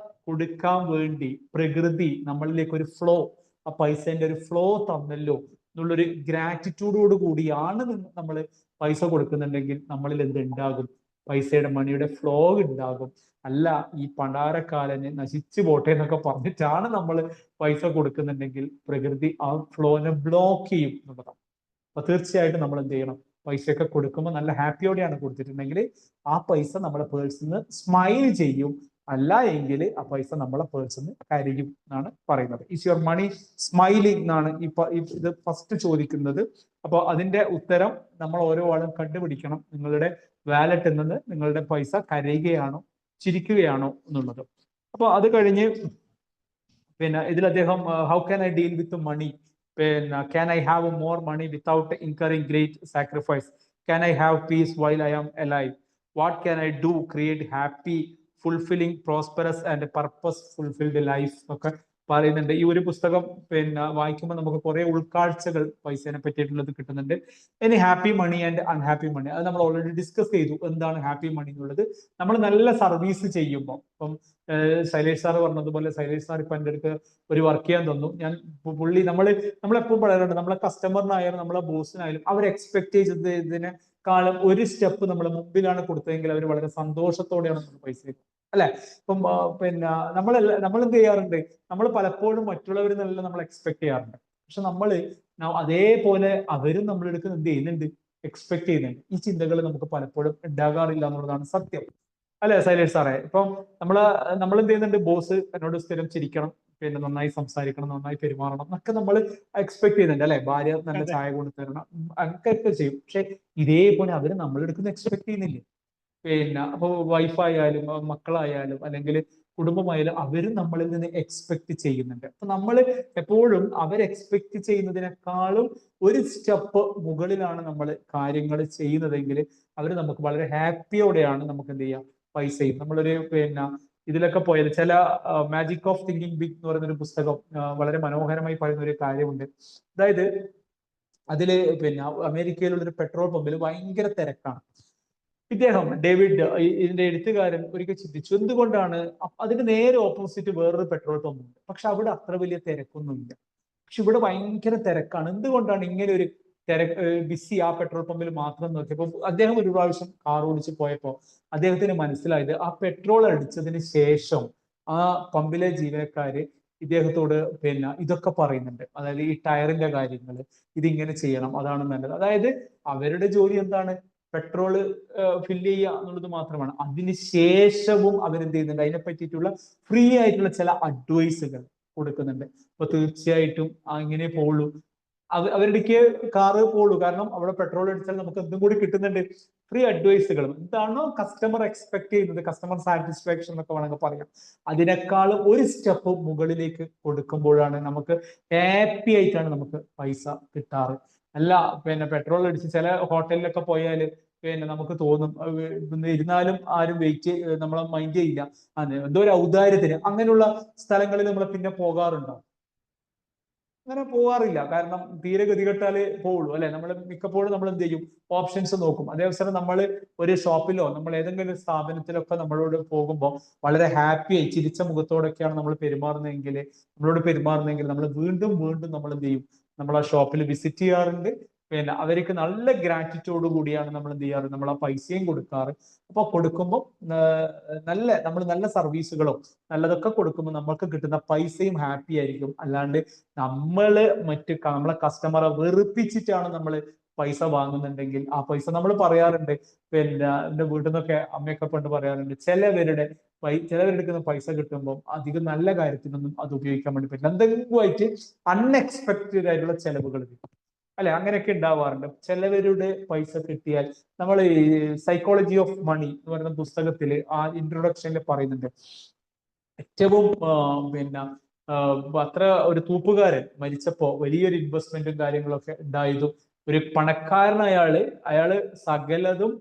കൊടുക്കാൻ വേണ്ടി പ്രകൃതി നമ്മളിലേക്ക് ഒരു ഫ്ലോ, ആ പൈസന്റെ ഒരു ഫ്ലോ തന്നല്ലോ എന്നുള്ളൊരു ഗ്രാറ്റിറ്റ്യൂഡോട് കൂടിയാണ് നമ്മൾ പൈസ കൊടുക്കുന്നുണ്ടെങ്കിൽ നമ്മളിൽ എന്തുണ്ടാകും? പൈസയുടെ മണിയുടെ ഫ്ലോ ഉണ്ടാകും. അല്ല, ഈ പണ്ടാരക്കാലന് നശിച്ചു പോട്ടെ എന്നൊക്കെ പറഞ്ഞിട്ടാണ് നമ്മൾ പൈസ കൊടുക്കുന്നുണ്ടെങ്കിൽ പ്രകൃതി ആ ഫ്ലോനെ ബ്ലോക്ക് ചെയ്യും എന്നുള്ളതാണ്. അപ്പൊ തീർച്ചയായിട്ടും നമ്മൾ എന്ത് ചെയ്യണം? പൈസയൊക്കെ കൊടുക്കുമ്പോൾ നല്ല ഹാപ്പിയോടെയാണ് കൊടുത്തിട്ടുണ്ടെങ്കിൽ ആ പൈസ നമ്മുടെ പേഴ്സിൽ നിന്ന് സ്മൈൽ ചെയ്യും. അല്ല എങ്കിൽ ആ പൈസ നമ്മളെ പേഴ്സിൽ നിന്ന് കരയും എന്നാണ് പറയുന്നത്. ഈസ് യുവർ മണി സ്മൈലിംഗ് എന്നാണ് ഇത് ഫസ്റ്റ് ചോദിക്കുന്നത്. അപ്പോൾ അതിന്റെ ഉത്തരം നമ്മൾ ഓരോ ആളും കണ്ടുപിടിക്കണം. നിങ്ങളുടെ വാലറ്റിൽ നിന്ന് നിങ്ങളുടെ പൈസ കരയുകയാണോ ചിരിക്കുകയാണോ എന്നുള്ളത്. അപ്പൊ അത് കഴിഞ്ഞ് പിന്നെ ഇതിൽ അദ്ദേഹം how can I deal with money, പിന്നെ can I have more money without incurring great sacrifice, can I have peace while I am alive, what can I do create happy fulfilling prosperous and purpose fulfilled life ഒക്കെ പറയുന്നുണ്ട്. ഈ ഒരു പുസ്തകം വായിക്കുമ്പോൾ നമുക്ക് കുറെ ഉൾക്കാഴ്ചകൾ പൈസേനെ പറ്റിയിട്ടുള്ളത് കിട്ടുന്നുണ്ട്. ഇനി ഹാപ്പി മണി ആൻഡ് അൺഹാപ്പി മണി, അത് നമ്മൾ ഓൾറെഡി ഡിസ്കസ് ചെയ്തു. എന്താണ് ഹാപ്പി മണി എന്നുള്ളത്? നമ്മൾ നല്ല സർവീസ് ചെയ്യുമ്പോൾ, ഇപ്പം ശൈലേഷ് സാർ പറഞ്ഞതുപോലെ, ശൈലേഷ് സാർ ഇപ്പൊ എൻ്റെ അടുത്ത് ഒരു വർക്ക് ചെയ്യാൻ തന്നു. ഞാൻ പുള്ളി നമ്മളെപ്പോഴും പറയാറുണ്ട്, നമ്മളെ കസ്റ്റമറിനായാലും നമ്മളെ ബോസിനായാലും അവർ എക്സ്പെക്ട് ചെയ്തതിനെക്കാളും ഒരു സ്റ്റെപ്പ് നമ്മൾ മുമ്പിലാണ് കൊടുത്തതെങ്കിൽ അവർ വളരെ സന്തോഷത്തോടെയാണ് നമ്മൾ പൈസ അല്ലെ. ഇപ്പം നമ്മൾ എന്ത് ചെയ്യാറുണ്ട്? നമ്മൾ പലപ്പോഴും മറ്റുള്ളവരിൽ നിന്നെല്ലാം നമ്മൾ എക്സ്പെക്ട് ചെയ്യാറുണ്ട്. പക്ഷെ അതേപോലെ അവരും നമ്മളെടുക്കുന്ന എന്ത് ചെയ്യുന്നുണ്ട്? എക്സ്പെക്ട് ചെയ്യുന്നുണ്ട്. ഈ ചിന്തകൾ നമുക്ക് പലപ്പോഴും ഉണ്ടാകാറില്ല എന്നുള്ളതാണ് സത്യം, അല്ലെ ശൈലേഷ് സാറേ? ഇപ്പം നമ്മൾ എന്ത് ചെയ്യുന്നുണ്ട്? ബോസ് എന്നോട് സ്ഥിരം ചിരിക്കണം, നന്നായി സംസാരിക്കണം, നന്നായി പെരുമാറണം എന്നൊക്കെ നമ്മൾ എക്സ്പെക്ട് ചെയ്യുന്നുണ്ട്, അല്ലെ? ഭാര്യ നല്ല ചായ കൊണ്ടു തരണം, അങ്ങനെയൊക്കെ ചെയ്യും. പക്ഷെ ഇതേപോലെ അവര് നമ്മളെടുക്കുന്ന എക്സ്പെക്ട് ചെയ്യുന്നില്ലേ? അപ്പൊ വൈഫായാലും മക്കളായാലും അല്ലെങ്കിൽ കുടുംബമായാലും അവരും നമ്മളിൽ നിന്ന് എക്സ്പെക്ട് ചെയ്യുന്നുണ്ട്. അപ്പൊ നമ്മൾ എപ്പോഴും അവർ എക്സ്പെക്ട് ചെയ്യുന്നതിനേക്കാളും ഒരു സ്റ്റെപ്പ് മുകളിലാണ് നമ്മൾ കാര്യങ്ങൾ ചെയ്യുന്നതെങ്കിൽ അവർ നമുക്ക് വളരെ ഹാപ്പിയോടെയാണ് നമുക്ക് എന്ത് ചെയ്യാം? പൈസയും നമ്മളൊരു ഇതിലൊക്കെ പോയത് ചില മാജിക് ഓഫ് തിങ്കിങ് ബിഗ് എന്ന് പറയുന്ന ഒരു പുസ്തകം വളരെ മനോഹരമായി പറയുന്ന ഒരു കാര്യമുണ്ട്. അതായത് അതില് അമേരിക്കയിലുള്ള ഒരു പെട്രോൾ പമ്പിൽ ഭയങ്കര തിരക്കാണ്. ഇദ്ദേഹം ഡേവിഡ്, ഇതിന്റെ എഴുത്തുകാരൻ, ഒരിക്കൽ ചിന്തിച്ചു എന്തുകൊണ്ടാണ് അതിന് നേരെ ഓപ്പോസിറ്റ് വേറൊരു പെട്രോൾ പമ്പ് ഉണ്ട്, പക്ഷെ അവിടെ അത്ര വലിയ തിരക്കൊന്നുമില്ല. പക്ഷെ ഇവിടെ ഭയങ്കര തിരക്കാണ്. എന്തുകൊണ്ടാണ് ഇങ്ങനെ ഒരു ബിസി ആ പെട്രോൾ പമ്പിൽ മാത്രം നോക്കിയപ്പോൾ അദ്ദേഹം ഒരു പ്രാവശ്യം കാർ ഓടിച്ച് പോയപ്പോൾ അദ്ദേഹത്തിന് മനസ്സിലായത് ആ പെട്രോൾ അടിച്ചതിന് ശേഷം ആ പമ്പിലെ ജീവനക്കാര് ഇദ്ദേഹത്തോട് ഇതൊക്കെ പറയുന്നുണ്ട്. അതായത് ഈ ടയറിന്റെ കാര്യങ്ങൾ, ഇതിങ്ങനെ ചെയ്യണം, അതാണ് നല്ലത്. അതായത് അവരുടെ ജോലി എന്താണ്? പെട്രോള് ഫില്ല് ചെയ്യുക എന്നുള്ളത് മാത്രമാണ്. അതിനുശേഷവും അവരെന്ത് ചെയ്യുന്നുണ്ട്? അതിനെ പറ്റിയിട്ടുള്ള ഫ്രീ ആയിട്ടുള്ള ചില അഡ്വൈസുകൾ കൊടുക്കുന്നുണ്ട്. അപ്പൊ തീർച്ചയായിട്ടും അങ്ങനെ പോളൂ, അവരുടേക്ക് കാറ് പോളൂ. കാരണം അവിടെ പെട്രോൾ അടിച്ചാൽ നമുക്ക് എന്തും കൂടി കിട്ടുന്നുണ്ട്, ഫ്രീ അഡ്വൈസുകളും. എന്താണോ കസ്റ്റമർ എക്സ്പെക്ട് ചെയ്യുന്നത്, കസ്റ്റമർ സാറ്റിസ്ഫാക്ഷൻ എന്നൊക്കെ വേണമെങ്കിൽ പറയാം, അതിനേക്കാളും ഒരു സ്റ്റെപ്പ് മുകളിലേക്ക് കൊടുക്കുമ്പോഴാണ് നമുക്ക് ഹാപ്പി ആയിട്ടാണ് നമുക്ക് പൈസ കിട്ടാറ്. അല്ല പെട്രോൾ അടിച്ച് ചില ഹോട്ടലിലൊക്കെ പോയാല് നമുക്ക് തോന്നും ഇരുന്നാലും ആരും നമ്മളെ മൈൻഡ് ചെയ്യില്ല, എന്തോ ഒരു ഔദാര്യത്തിന്. അങ്ങനെയുള്ള സ്ഥലങ്ങളിൽ നമ്മൾ പിന്നെ പോകാറുണ്ടോ? അങ്ങനെ പോകാറില്ല. കാരണം തീരെ ഗതികെട്ടാലേ പോവുള്ളൂ, അല്ലെ? നമ്മൾ മിക്കപ്പോഴും നമ്മൾ എന്ത് ചെയ്യും? ഓപ്ഷൻസ് നോക്കും. അതേസരം നമ്മൾ ഒരു ഷോപ്പിലോ നമ്മൾ ഏതെങ്കിലും സ്ഥാപനത്തിലൊക്കെ നമ്മളോട് പോകുമ്പോൾ വളരെ ഹാപ്പിയായി ചിരിച്ച മുഖത്തോടൊക്കെയാണ് നമ്മൾ പെരുമാറുന്നതെങ്കിൽ നമ്മൾ വീണ്ടും വീണ്ടും നമ്മൾ എന്ത് ചെയ്യും? നമ്മൾ ആ ഷോപ്പിൽ വിസിറ്റ് ചെയ്യാറുണ്ട്. അവർക്ക് നല്ല ഗ്രാറ്റിറ്റ്യൂഡ് കൂടിയാണ് നമ്മൾ എന്ത് ചെയ്യാറ്? നമ്മൾ ആ പൈസയും കൊടുക്കാറ്. അപ്പൊ കൊടുക്കുമ്പോൾ നമ്മൾ നല്ല സർവീസുകളോ നല്ലതൊക്കെ കൊടുക്കുമ്പോൾ നമ്മൾക്ക് കിട്ടുന്ന പൈസയും ഹാപ്പി ആയിരിക്കും. അല്ലാണ്ട് നമ്മളെ കസ്റ്റമറെ വെറുപ്പിച്ചിട്ടാണ് നമ്മൾ പൈസ വാങ്ങുന്നുണ്ടെങ്കിൽ ആ പൈസ നമ്മൾ പറയാറുണ്ട്. എന്റെ വീട്ടിൽ നിന്നൊക്കെ അമ്മയൊക്കെ പണ്ട് പറയാറുണ്ട്, ചിലവരുടെ എടുക്കുന്ന പൈസ കിട്ടുമ്പോൾ അധികം നല്ല കാര്യത്തിനൊന്നും അത് ഉപയോഗിക്കാൻ വേണ്ടി പറ്റില്ല. എന്തെങ്കിലും ആയിട്ട് അൺഎക്സ്പെക്ടഡ് ആയിട്ടുള്ള ചെലവുകൾ കിട്ടും, അല്ലെ? അങ്ങനെയൊക്കെ ഉണ്ടാവാറുണ്ട്. ചിലവരുടെ പൈസ കിട്ടിയാൽ നമ്മൾ ഈ സൈക്കോളജി ഓഫ് മണി എന്ന് പറയുന്ന പുസ്തകത്തിൽ ആ ഇൻട്രൊഡക്ഷനിൽ പറയുന്നുണ്ട്, ഏറ്റവും അത്ര ഒരു തൂപ്പുകാരൻ മരിച്ചപ്പോ വലിയൊരു ഇൻവെസ്റ്റ്മെന്റും കാര്യങ്ങളൊക്കെ ഉണ്ടായതും ഒരു അയാള് സകലതും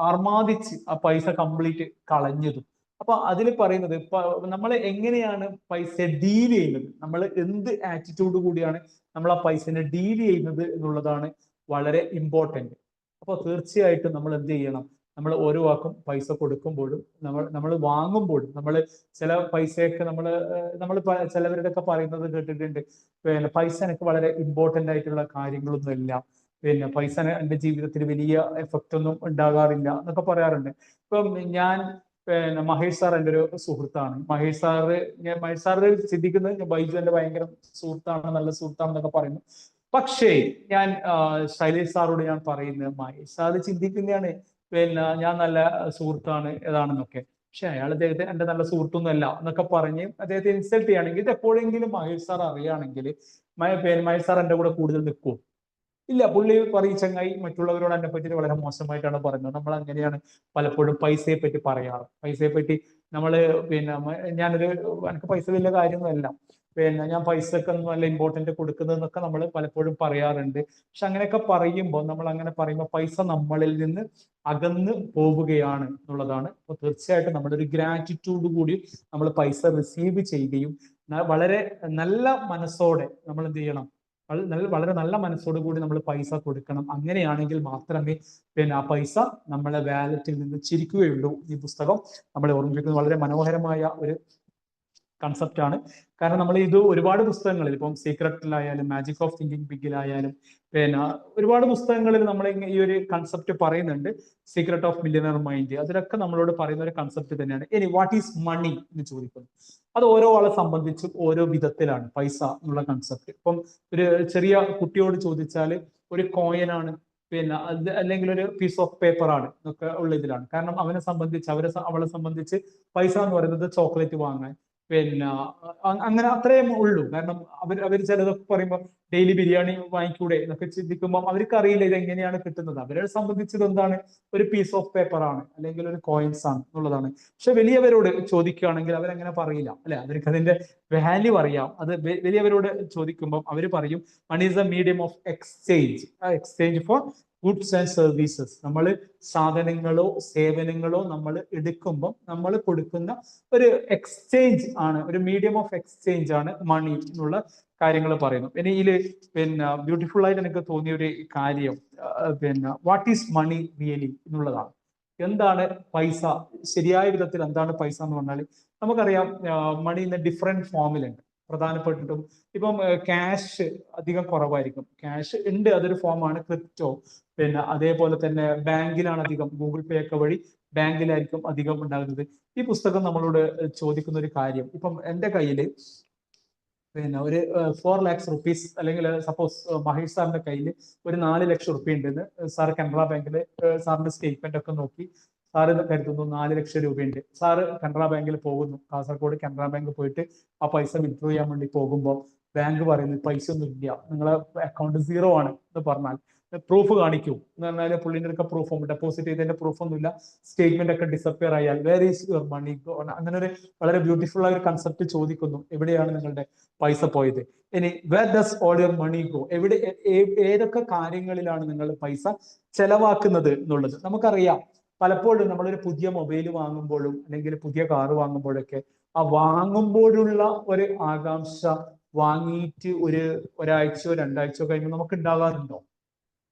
ആർമാദിച്ച് ആ പൈസ കംപ്ലീറ്റ് കളഞ്ഞതും. അപ്പൊ അതിൽ പറയുന്നത് നമ്മൾ എങ്ങനെയാണ് പൈസ ഡീൽ ചെയ്യുന്നത്, നമ്മൾ എന്ത് ആറ്റിറ്റ്യൂഡ് കൂടിയാണ് നമ്മൾ ആ പൈസനെ ഡീൽ ചെയ്യുന്നത് എന്നുള്ളതാണ് വളരെ ഇമ്പോർട്ടന്റ്. അപ്പൊ തീർച്ചയായിട്ടും നമ്മൾ എന്ത് ചെയ്യണം? നമ്മൾ ഓരോ വാക്കും പൈസ കൊടുക്കുമ്പോഴും നമ്മൾ വാങ്ങുമ്പോഴും നമ്മൾ ചില പൈസയൊക്കെ നമ്മൾ ചിലവരുടെ ഒക്കെ പറയുന്നത് കേട്ടിട്ടുണ്ട്, പൈസ എനിക്ക് വളരെ ഇമ്പോർട്ടന്റ് ആയിട്ടുള്ള കാര്യങ്ങളൊന്നുമില്ല, പൈസ എന്റെ ജീവിതത്തിൽ വലിയ എഫക്റ്റ് ഒന്നും ഉണ്ടാകാറില്ല എന്നൊക്കെ പറയാറുണ്ട്. ഇപ്പം മഹേഷ് സാർ എൻ്റെ ഒരു സുഹൃത്താണ്. മഹേഷ് സാറ് ചിന്തിക്കുന്നത് ബൈജു എന്റെ ഭയങ്കര സുഹൃത്താണ്, നല്ല സുഹൃത്താണെന്നൊക്കെ പറയുന്നു. പക്ഷേ ഞാൻ ശൈലേഷ് സാറോട് ഞാൻ പറയുന്നത്, മഹേഷ് സാറ് ചിന്തിക്കുന്നതാണ് ഞാൻ നല്ല സുഹൃത്താണ് ഏതാണെന്നൊക്കെ. പക്ഷെ അദ്ദേഹത്തെ എന്റെ നല്ല സുഹൃത്തൊന്നും അല്ല എന്നൊക്കെ പറഞ്ഞ് അദ്ദേഹത്തെ ഇൻസൾട്ട് ചെയ്യുകയാണെങ്കിൽ, ഇത് എപ്പോഴെങ്കിലും മഹേഷ് സാർ അറിയുകയാണെങ്കിൽ മഹേഷ് സാർ എന്റെ കൂടെ കൂടുതൽ നിൽക്കുമോ? ഇല്ല. പുള്ളി പറയും, ചങ്ങായി മറ്റുള്ളവരോട് എന്നെ പറ്റി വളരെ മോശമായിട്ടാണ് പറയുന്നത്. നമ്മൾ അങ്ങനെയാണ് പലപ്പോഴും പൈസയെ പറ്റി പറയാറ്. പൈസയെ പറ്റി എനിക്ക് പൈസ വലിയ കാര്യമൊന്നുമല്ല, പിന്നെ ഞാൻ പൈസക്കൊന്നും നല്ല ഇമ്പോർട്ടന്റ് കൊടുക്കുന്നതെന്നൊക്കെ നമ്മൾ പലപ്പോഴും പറയാറുണ്ട്. പക്ഷെ അങ്ങനെയൊക്കെ പറയുമ്പോൾ നമ്മൾ അങ്ങനെ പറയുമ്പോൾ പൈസ നമ്മളിൽ നിന്ന് അകന്ന് പോവുകയാണ് എന്നുള്ളതാണ്. അപ്പോൾ തീർച്ചയായിട്ടും നമ്മളൊരു ഗ്രാറ്റിറ്റ്യൂഡ് കൂടി നമ്മൾ പൈസ റിസീവ് ചെയ്യുകയും വളരെ നല്ല മനസ്സോടെ നമ്മൾ എന്ത് ചെയ്യണം, വളരെ നല്ല മനസ്സോടു കൂടി നമ്മൾ പൈസ കൊടുക്കണം. അങ്ങനെയാണെങ്കിൽ മാത്രമേ പിന്നെ ആ പൈസ നമ്മളെ വാലറ്റിൽ നിന്ന് ചിരിക്കുകയുള്ളൂ. ഈ പുസ്തകം നമ്മളെ ഓർമ്മിപ്പിക്കുന്നത് വളരെ മനോഹരമായ ഒരു കൺസെപ്റ്റ് ആണ്. കാരണം നമ്മൾ ഇത് ഒരുപാട് പുസ്തകങ്ങളിൽ, ഇപ്പം സീക്രട്ടിലായാലും മാജിക് ഓഫ് തിങ്കിങ് ബിഗിലായാലും പിന്നെ ഒരുപാട് പുസ്തകങ്ങളിൽ നമ്മൾ ഈ ഒരു കൺസെപ്റ്റ് പറയുന്നുണ്ട്. സീക്രട്ട് ഓഫ് മില്യണർ മൈൻഡ്, അതിലൊക്കെ നമ്മളോട് പറയുന്ന ഒരു കൺസെപ്റ്റ് തന്നെയാണ്. ഇനി വാട്ട് ഈസ് മണി എന്ന് ചോദിക്കുന്നു. അത് ഓരോ ആളെ സംബന്ധിച്ചും ഓരോ വിധത്തിലാണ് പൈസ എന്നുള്ള കൺസെപ്റ്റ്. ഇപ്പം ഒരു ചെറിയ കുട്ടിയോട് ചോദിച്ചാൽ ഒരു കോയിനാണ്, പിന്നെ അത് അല്ലെങ്കിൽ ഒരു പീസ് ഓഫ് പേപ്പർ ആണ് എന്നൊക്കെ ഉള്ള ഇതിലാണ്. കാരണം അവനെ സംബന്ധിച്ച് അവളെ സംബന്ധിച്ച് പൈസ എന്ന് പറയുന്നത് ചോക്ലേറ്റ് വാങ്ങാൻ, പിന്നെ അങ്ങനെ അത്രയും ഉള്ളൂ. കാരണം അവർ ചിലതൊക്കെ പറയുമ്പോൾ ഡെയിലി ബിരിയാണി വാങ്ങിക്കൂടെ എന്നൊക്കെ ചിന്തിക്കുമ്പോൾ അവർക്ക് അറിയില്ല ഇത് എങ്ങനെയാണ് കിട്ടുന്നത്. അവരെ സംബന്ധിച്ചത് എന്താണ്, ഒരു പീസ് ഓഫ് പേപ്പർ ആണ് അല്ലെങ്കിൽ ഒരു കോയിൻസ് ആണ് എന്നുള്ളതാണ്. പക്ഷെ വലിയവരോട് ചോദിക്കുകയാണെങ്കിൽ അവരങ്ങനെ പറയില്ല, അല്ലെ? അവർക്ക് അതിന്റെ വാല്യൂ അറിയാം. അത് വലിയവരോട് ചോദിക്കുമ്പോൾ അവർ പറയും money is a medium of exchange, exchange for goods and services. നമ്മൾ സാധനങ്ങളോ സേവനങ്ങളോ നമ്മൾ എടുക്കുമ്പോൾ നമ്മൾ കൊടുക്കുന്ന ഒരു എക്സ്ചേഞ്ച് ആണ്, ഒരു മീഡിയം ഓഫ് എക്സ്ചേഞ്ച് ആണ് മണി എന്നുള്ള കാര്യങ്ങൾ പറയുന്നു. ഇനി ഇതില് പിന്നെ ബ്യൂട്ടിഫുൾ ആയിട്ട് എനിക്ക് തോന്നിയ ഒരു കാര്യം പിന്നെ വാട്ട് ഈസ് മണി റിയലി എന്നുള്ളതാണ്. എന്താണ് പൈസ ശരിയായ വിധത്തിൽ? എന്താണ് പൈസ എന്ന് പറഞ്ഞാൽ നമുക്കറിയാം മണി ഇന്ന് ഡിഫറെന്റ് ഫോമിലുണ്ട്. പ്രധാനപ്പെട്ടിട്ടും ഇപ്പം ക്യാഷ് അധികം കുറവായിരിക്കും. ക്യാഷ് ഉണ്ട്, അതൊരു ഫോമാണ് ക്രിപ്റ്റോ. പിന്നെ അതേപോലെ തന്നെ ബാങ്കിലാണ് അധികം, ഗൂഗിൾ പേ ഒക്കെ വഴി ബാങ്കിലായിരിക്കും അധികം ഉണ്ടാകുന്നത്. ഈ പുസ്തകം നമ്മളോട് ചോദിക്കുന്ന ഒരു കാര്യം, ഇപ്പം എൻ്റെ കയ്യിൽ പിന്നെ ഒരു 4 lakhs rupees, അല്ലെങ്കിൽ സപ്പോസ് മഹേഷ് സാറിന്റെ കയ്യിൽ ഒരു 4 ലക്ഷം റുപ്യ ഉണ്ടെന്ന് സാർ കാനറ ബാങ്കിൽ സാറിന്റെ സ്റ്റേറ്റ്മെന്റ് ഒക്കെ നോക്കി സാറ് കരുതുന്നു 4 ലക്ഷം രൂപയുണ്ട്. സാറ് കാനറ ബാങ്കിൽ പോകുന്നു, കാസർഗോഡ് കാനറ ബാങ്ക് പോയിട്ട് ആ പൈസ വിത്ഡ്രോ ചെയ്യാൻ വേണ്ടി പോകുമ്പോൾ ബാങ്ക് പറയുന്നത് പൈസ ഒന്നും ഇല്ല, നിങ്ങളെ അക്കൗണ്ട് 0 ആണ് എന്ന് പറഞ്ഞാൽ പ്രൂഫ് കാണിക്കൂ എന്ന് പറഞ്ഞാൽ പുള്ളിന്റെ ഒക്കെ പ്രൂഫും ഡെപ്പോസിറ്റ് ചെയ്തതിന്റെ പ്രൂഫൊന്നും ഇല്ല, സ്റ്റേറ്റ്മെന്റ് ഒക്കെ ഡിസപ്പിയർ ആയാൽ where is your money gone? അങ്ങനെ ഒരു വളരെ ബ്യൂട്ടിഫുൾ ആയ ഒരു കൺസെപ്റ്റ് ചോദിക്കുന്നു, എവിടെയാണ് നിങ്ങളുടെ പൈസ പോയത്? ഇനി where does all your money go? എവിടെ ഏതൊക്കെ കാര്യങ്ങളിലാണ് നിങ്ങൾ പൈസ ചെലവാക്കുന്നത് എന്നുള്ളത് നമുക്കറിയാം. പലപ്പോഴും നമ്മളൊരു പുതിയ മൊബൈൽ വാങ്ങുമ്പോഴും അല്ലെങ്കിൽ പുതിയ കാറ് വാങ്ങുമ്പോഴൊക്കെ ആ വാങ്ങുമ്പോഴുള്ള ഒരു ആകാംക്ഷ വാങ്ങിയിട്ട് ഒരാഴ്ചയോ 2 ആഴ്ചയോ കഴിയുമ്പോൾ നമുക്ക് ഉണ്ടാകാറുണ്ടോ?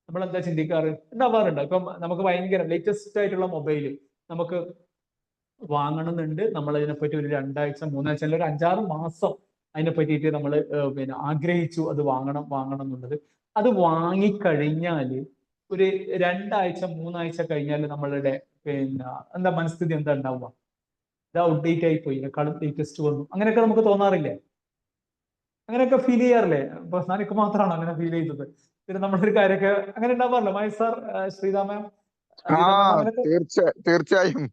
നമ്മൾ എന്താ ചിന്തിക്കാറ്? ഉണ്ടാവാറുണ്ടോ? ഇപ്പം നമുക്ക് ഭയങ്കര ലേറ്റസ്റ്റ് ആയിട്ടുള്ള മൊബൈൽ നമുക്ക് വാങ്ങണമെന്നുണ്ട്, നമ്മൾ അതിനെപ്പറ്റി ഒരു 2 ആഴ്ച 3 ആഴ്ച അല്ലെങ്കിൽ ഒരു 5-6 മാസം അതിനെ പറ്റിയിട്ട് നമ്മൾ പിന്നെ ആഗ്രഹിച്ചു അത് വാങ്ങണം എന്നുള്ളത്. അത് വാങ്ങിക്കഴിഞ്ഞാൽ ഒരു 2 ആഴ്ച 3 ആഴ്ച കഴിഞ്ഞാൽ നമ്മളുടെ പിന്നെ എന്താ മനസ്ഥിതി എന്താ ഉണ്ടാവുക? ഇത് ഔട്ട്ഡേറ്റ് ആയി പോയി, ഇതിനെക്കാളും ലേറ്റസ്റ്റ് വന്നു, അങ്ങനെയൊക്കെ നമുക്ക് തോന്നാറില്ലേ? അങ്ങനെയൊക്കെ ഫീൽ ചെയ്യാറില്ലേ? അപ്പൊ എനിക്ക് മാത്രമാണോ അങ്ങനെ ഫീൽ ചെയ്തത്? പിന്നെ നമ്മളൊരു കാര്യമൊക്കെ അങ്ങനെ ഉണ്ടാവാറില്ല? മഹേഷ് സാർ, ശ്രീതാ മാം, അജിത മാം, അങ്ങനെയൊക്കെ. തീർച്ചയായും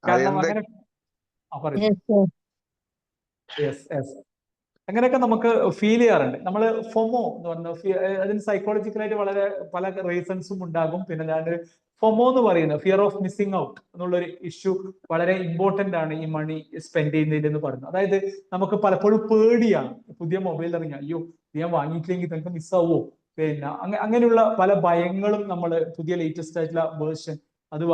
കാരണം അങ്ങനെ പറയും. യെസ് യെസ്, അങ്ങനെയൊക്കെ നമുക്ക് ഫീൽ ചെയ്യാറുണ്ട്. നമ്മൾ ഫൊമോ എന്ന് പറഞ്ഞ അതിന് സൈക്കോളജിക്കലായിട്ട് വളരെ പല റീസൺസും ഉണ്ടാകും. പിന്നെ ഞാൻ ഫൊമോ എന്ന് പറയുന്നത് ഫിയർ ഓഫ് മിസ്സിംഗ് ഔട്ട് എന്നുള്ളൊരു ഇഷ്യൂ വളരെ ഇമ്പോർട്ടന്റ് ആണ് ഈ മണി സ്പെൻഡ് ചെയ്യുന്നതിൽ എന്ന് പറയുന്നത്. അതായത് നമുക്ക് പലപ്പോഴും പേടിയാണ്, പുതിയ മൊബൈൽ ഇറങ്ങി അയ്യോ ഞാൻ വാങ്ങിയിട്ടില്ലെങ്കിൽ നിങ്ങൾക്ക് മിസ്സാവോ, പിന്നെ അങ്ങനെയുള്ള പല ഭയങ്ങളും നമ്മൾ പുതിയ ലേറ്റസ്റ്റ് ആയിട്ടുള്ള വേർഷൻ അത്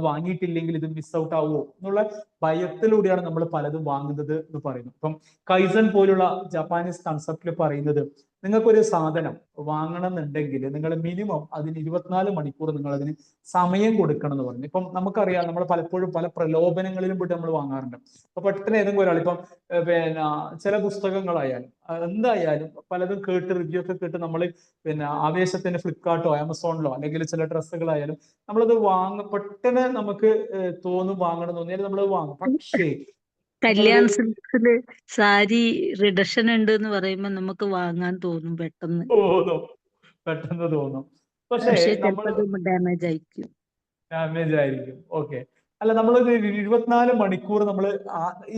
വാങ്ങിയിട്ടില്ലെങ്കിൽ ഇത് മിസ് ഔട്ട് ആവുമോ എന്നുള്ള ഭയത്തിലൂടെയാണ് നമ്മൾ പലതും വാങ്ങുന്നത് എന്ന് പറയുന്നു. ഇപ്പം കൈസൺ പോലുള്ള ജപ്പാനീസ് കൺസെപ്റ്റിൽ പറയുന്നത് നിങ്ങൾക്കൊരു സാധനം വാങ്ങണം എന്നുണ്ടെങ്കിൽ നിങ്ങൾ മിനിമം അതിന് 24 മണിക്കൂർ നിങ്ങൾ അതിന് സമയം കൊടുക്കണം എന്ന് പറഞ്ഞു. ഇപ്പം നമുക്കറിയാം നമ്മൾ പലപ്പോഴും പല പ്രലോഭനങ്ങളിലും പെട്ട് നമ്മൾ വാങ്ങാറുണ്ട്. അപ്പൊ പെട്ടെന്ന് ഏതെങ്കിലും ഒരാൾ ഇപ്പം പിന്നെ ചില പുസ്തകങ്ങളായാലും എന്തായാലും പലതും കേട്ട് റിവ്യൂ ഒക്കെ കേട്ട് നമ്മൾ പിന്നെ ആവേശത്തിന് ഫ്ലിപ്കാർട്ടോ ആമസോണിലോ അല്ലെങ്കിൽ ചില ഡ്രസ്സുകളായാലും നമ്മളത് പെട്ടെന്ന് നമുക്ക് തോന്നും വാങ്ങണം തോന്നിയാൽ നമ്മൾ വാങ്ങും. പക്ഷേ കല്യാൺ സിൽക്സില് സാരി റിഡക്ഷൻ ഉണ്ട് എന്ന് പറയുമ്പോ നമുക്ക് വാങ്ങാൻ തോന്നും പെട്ടെന്ന്. പെട്ടെന്ന് തോന്നും, പക്ഷേ ചിലപ്പോ ഡാമേജ് ആയിരിക്കും. ഡാമേജ് ആയിരിക്കും. ഓക്കെ, അല്ല നമ്മളൊരു 24 മണിക്കൂർ നമ്മൾ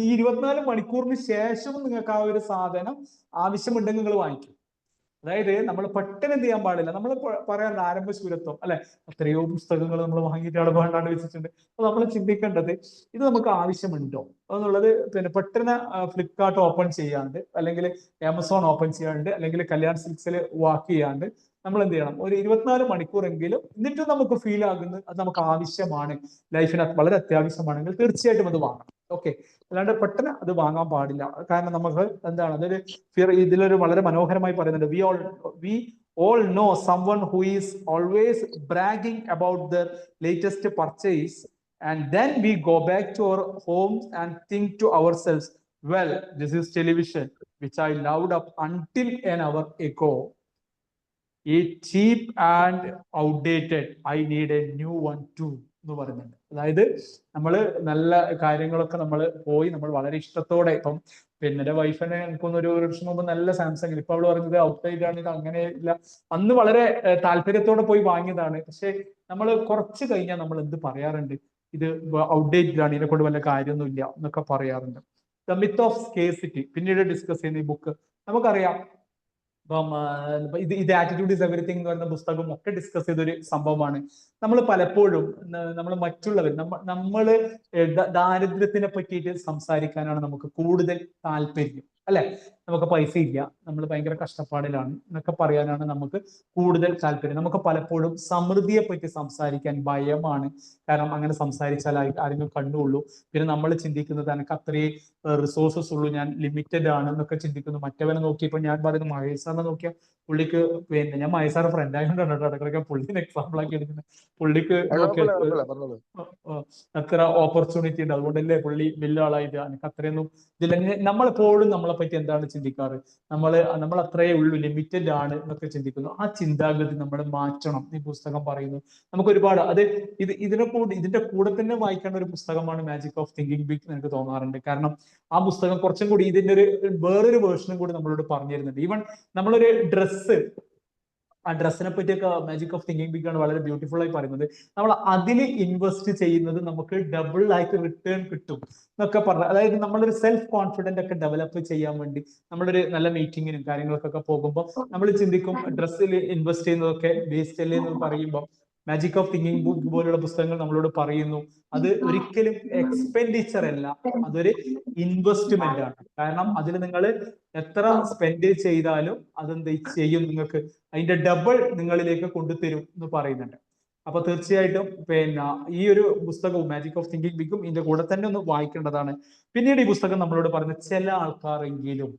ഈ 24 മണിക്കൂറിന് ശേഷവും നിങ്ങൾക്ക് ആ ഒരു സാധനം ആവശ്യമുണ്ടെങ്കിൽ നിങ്ങൾ വാങ്ങിക്കും. അതായത് നമ്മൾ പെട്ടെന്ന് എന്ത് ചെയ്യാൻ പാടില്ല. നമ്മൾ പറയാറുണ്ട് ആരംഭശൂരത്വം അല്ലെ, എത്രയോ പുസ്തകങ്ങൾ നമ്മൾ വാങ്ങിയിട്ട് അവിടെ വേണ്ടാണ്ട് വെച്ചിട്ടുണ്ട്. അപ്പൊ നമ്മൾ ചിന്തിക്കേണ്ടത് ഇത് നമുക്ക് ആവശ്യമുണ്ടോ എന്നുള്ളത്. പിന്നെ പെട്ടെന്ന് ഫ്ലിപ്കാർട്ട് ഓപ്പൺ ചെയ്യാണ്ട്, അല്ലെങ്കിൽ ആമസോൺ ഓപ്പൺ ചെയ്യാണ്ട്, അല്ലെങ്കിൽ കല്യാൺ സിൽക്സിൽ വാക്ക് ചെയ്യാണ്ട് നമ്മൾ എന്ത് ചെയ്യണം, ഒരു 24 മണിക്കൂറെങ്കിലും എന്നിട്ടും നമുക്ക് ഫീൽ ആകുന്നത് അത് നമുക്ക് ആവശ്യമാണ്, ലൈഫിന് വളരെ അത്യാവശ്യമാണെങ്കിൽ തീർച്ചയായിട്ടും അത് വാങ്ങണം. ഓക്കെ, അല്ലാണ്ട് പെട്ടെന്ന് അത് വാങ്ങാൻ പാടില്ല. കാരണം നമുക്ക് എന്താണ് അതൊരു ഇതിലൊരു വളരെ മനോഹരമായി പറയുന്നുണ്ട്, we all know someone who is always bragging about their latest purchase and then we go back to our homes and think to ourselves, well this is television which I loved up until an hour ago. ഈ cheap and outdated, I need a new one too എന്ന് പറയുന്നുണ്ട്. അതായത് നമ്മൾ നല്ല കാര്യങ്ങളൊക്കെ നമ്മൾ പോയി നമ്മൾ വളരെ ഇഷ്ടത്തോടെ, ഇപ്പം പിന്നെ എന്റെ വൈഫിനെ എനിക്കൊന്ന് ഒരു വർഷം മുമ്പ് നല്ല സാംസങ്, ഇപ്പൊ അവള് പറഞ്ഞത് ഔട്ട്ഡേറ്റഡ് ആണ്, ഇത് അങ്ങനെയില്ല, അന്ന് വളരെ താല്പര്യത്തോടെ പോയി വാങ്ങിയതാണ്. പക്ഷെ നമ്മൾ കുറച്ച് കഴിഞ്ഞാൽ നമ്മൾ എന്ത് പറയാറുണ്ട്, ഇത് ഔട്ട്ഡേറ്റഡ് ആണ്, ഇതിനെ കൊണ്ട് വല്ല കാര്യമൊന്നുമില്ല എന്നൊക്കെ പറയാറുണ്ട്. ദ മിത്ത് ഓഫ് സ്കേഴ്സിറ്റി പിന്നീട് ഡിസ്കസ് ചെയ്യുന്ന ഈ ബുക്ക് നമുക്കറിയാം. ഇപ്പം ഇത് ആറ്റിറ്റ്യൂഡ് ഇസ് എവറിത്തിങ് എന്ന് പറയുന്ന പുസ്തകം ഒക്കെ ഡിസ്കസ് ചെയ്തൊരു സംഭവമാണ്. നമ്മൾ പലപ്പോഴും നമ്മൾ മറ്റുള്ളവർ നമ്മള് ദാരിദ്ര്യത്തിനെ പറ്റിയിട്ട് സംസാരിക്കാനാണ് നമുക്ക് കൂടുതൽ താല്പര്യം അല്ലെ. നമുക്ക് പൈസ ഇല്ല, നമ്മൾ ഭയങ്കര കഷ്ടപ്പാടിലാണ് എന്നൊക്കെ പറയാനാണ് നമുക്ക് കൂടുതൽ താല്പര്യം. നമുക്ക് പലപ്പോഴും സമൃദ്ധിയെ പറ്റി സംസാരിക്കാൻ ഭയമാണ്. കാരണം അങ്ങനെ സംസാരിച്ചാൽ ആരെങ്കിലും കണ്ടുള്ളൂ. പിന്നെ നമ്മൾ ചിന്തിക്കുന്നത് എനിക്ക് അത്രയും റിസോഴ്സസ് ഉള്ളൂ, ഞാൻ ലിമിറ്റഡ് ആണ് എന്നൊക്കെ ചിന്തിക്കുന്നു. മറ്റവനെ നോക്കിയപ്പോൾ ഞാൻ പറയുന്നത് മഹേഷ് സാറിനെ നോക്കിയാൽ പുള്ളിക്ക്, പിന്നെ ഞാൻ മഹേഷ് സാറ് ഫ്രണ്ട് ആയതുകൊണ്ടാണ് കേട്ടോ ഇടയ്ക്കൊക്കെ പുള്ളിനെ എക്സാമ്പിൾ ആക്കി എടുക്കുന്നത്. പുള്ളിക്ക് അത്ര ഓപ്പർച്യൂണിറ്റി ഉണ്ട്, അതുകൊണ്ടല്ലേ പുള്ളി വലിയ ആളായത്. എനിക്ക് അത്രയൊന്നും ഇതില്ല. നമ്മളെപ്പോഴും നമ്മളെ പറ്റി എന്താണ് ചിന്തിക്കാറ്, നമ്മൾ അത്രയേ ഉള്ളൂ, ലിമിറ്റഡ് ആണ് എന്നൊക്കെ ചിന്തിക്കുന്നു. ആ ചിന്താഗതി നമ്മൾ മാറ്റണം. ഈ പുസ്തകം പറയുന്നു നമുക്ക് ഒരുപാട് അത് ഇതിന്റെ കൂടെ തന്നെ വായിക്കേണ്ട ഒരു പുസ്തകമാണ് മാജിക് ഓഫ് തിങ്കിങ് ബിഗ് എന്ന് എനിക്ക് തോന്നാറുണ്ട്. കാരണം ആ പുസ്തകം കുറച്ചും കൂടി ഇതിന്റെ വേറൊരു വേർഷനും കൂടി നമ്മളോട് പറഞ്ഞു തരുന്നുണ്ട്. ഈവൻ നമ്മളൊരു ഡ്രസ്സ്, ആ ഡ്രസ്സിനെ പറ്റിയൊക്കെ മാജിക് ഓഫ് തിങ്കിങ് ബിഗ് ആണ് വളരെ ബ്യൂട്ടിഫുൾ ആയി പറയുന്നത്. നമ്മൾ അതിൽ ഇൻവെസ്റ്റ് ചെയ്യുന്നത് നമുക്ക് ഡബിൾ ആയിട്ട് റിട്ടേൺ കിട്ടും എന്നൊക്കെ പറഞ്ഞു. അതായത് നമ്മളൊരു സെൽഫ് കോൺഫിഡന്റ് ഒക്കെ ഡെവലപ്പ് ചെയ്യാൻ വേണ്ടി നമ്മളൊരു നല്ല മീറ്റിങ്ങിനും കാര്യങ്ങൾക്കൊക്കെ പോകുമ്പോൾ നമ്മൾ ചിന്തിക്കും ഡ്രസ്സിൽ ഇൻവെസ്റ്റ് ചെയ്യുന്നതൊക്കെ വേസ്റ്റ് അല്ലേ എന്ന് പറയുമ്പോൾ മാജിക് ഓഫ് തിങ്കിങ് ബുക്ക് പോലുള്ള പുസ്തകങ്ങൾ നമ്മളോട് പറയുന്നു അത് ഒരിക്കലും എക്സ്പെൻഡിച്ചർ അല്ല, അതൊരു ഇൻവെസ്റ്റ്മെന്റ് ആണ്. കാരണം അതിൽ നിങ്ങൾ എത്ര സ്പെൻഡ് ചെയ്താലും അതെന്ത് ചെയ്യും, നിങ്ങൾക്ക് അതിന്റെ ഡബിൾ നിങ്ങളിലേക്ക് കൊണ്ടുതരും എന്ന് പറയുന്നുണ്ട്. അപ്പൊ തീർച്ചയായിട്ടും പിന്നെ ഈ ഒരു പുസ്തകവും മാജിക് ഓഫ് തിങ്കിങ് ബിഗും ഇതിന്റെ കൂടെ തന്നെ ഒന്ന് വായിക്കേണ്ടതാണ്. പിന്നീട് ഈ പുസ്തകം നമ്മളോട് പറഞ്ഞ ചില ആൾക്കാരെങ്കിലും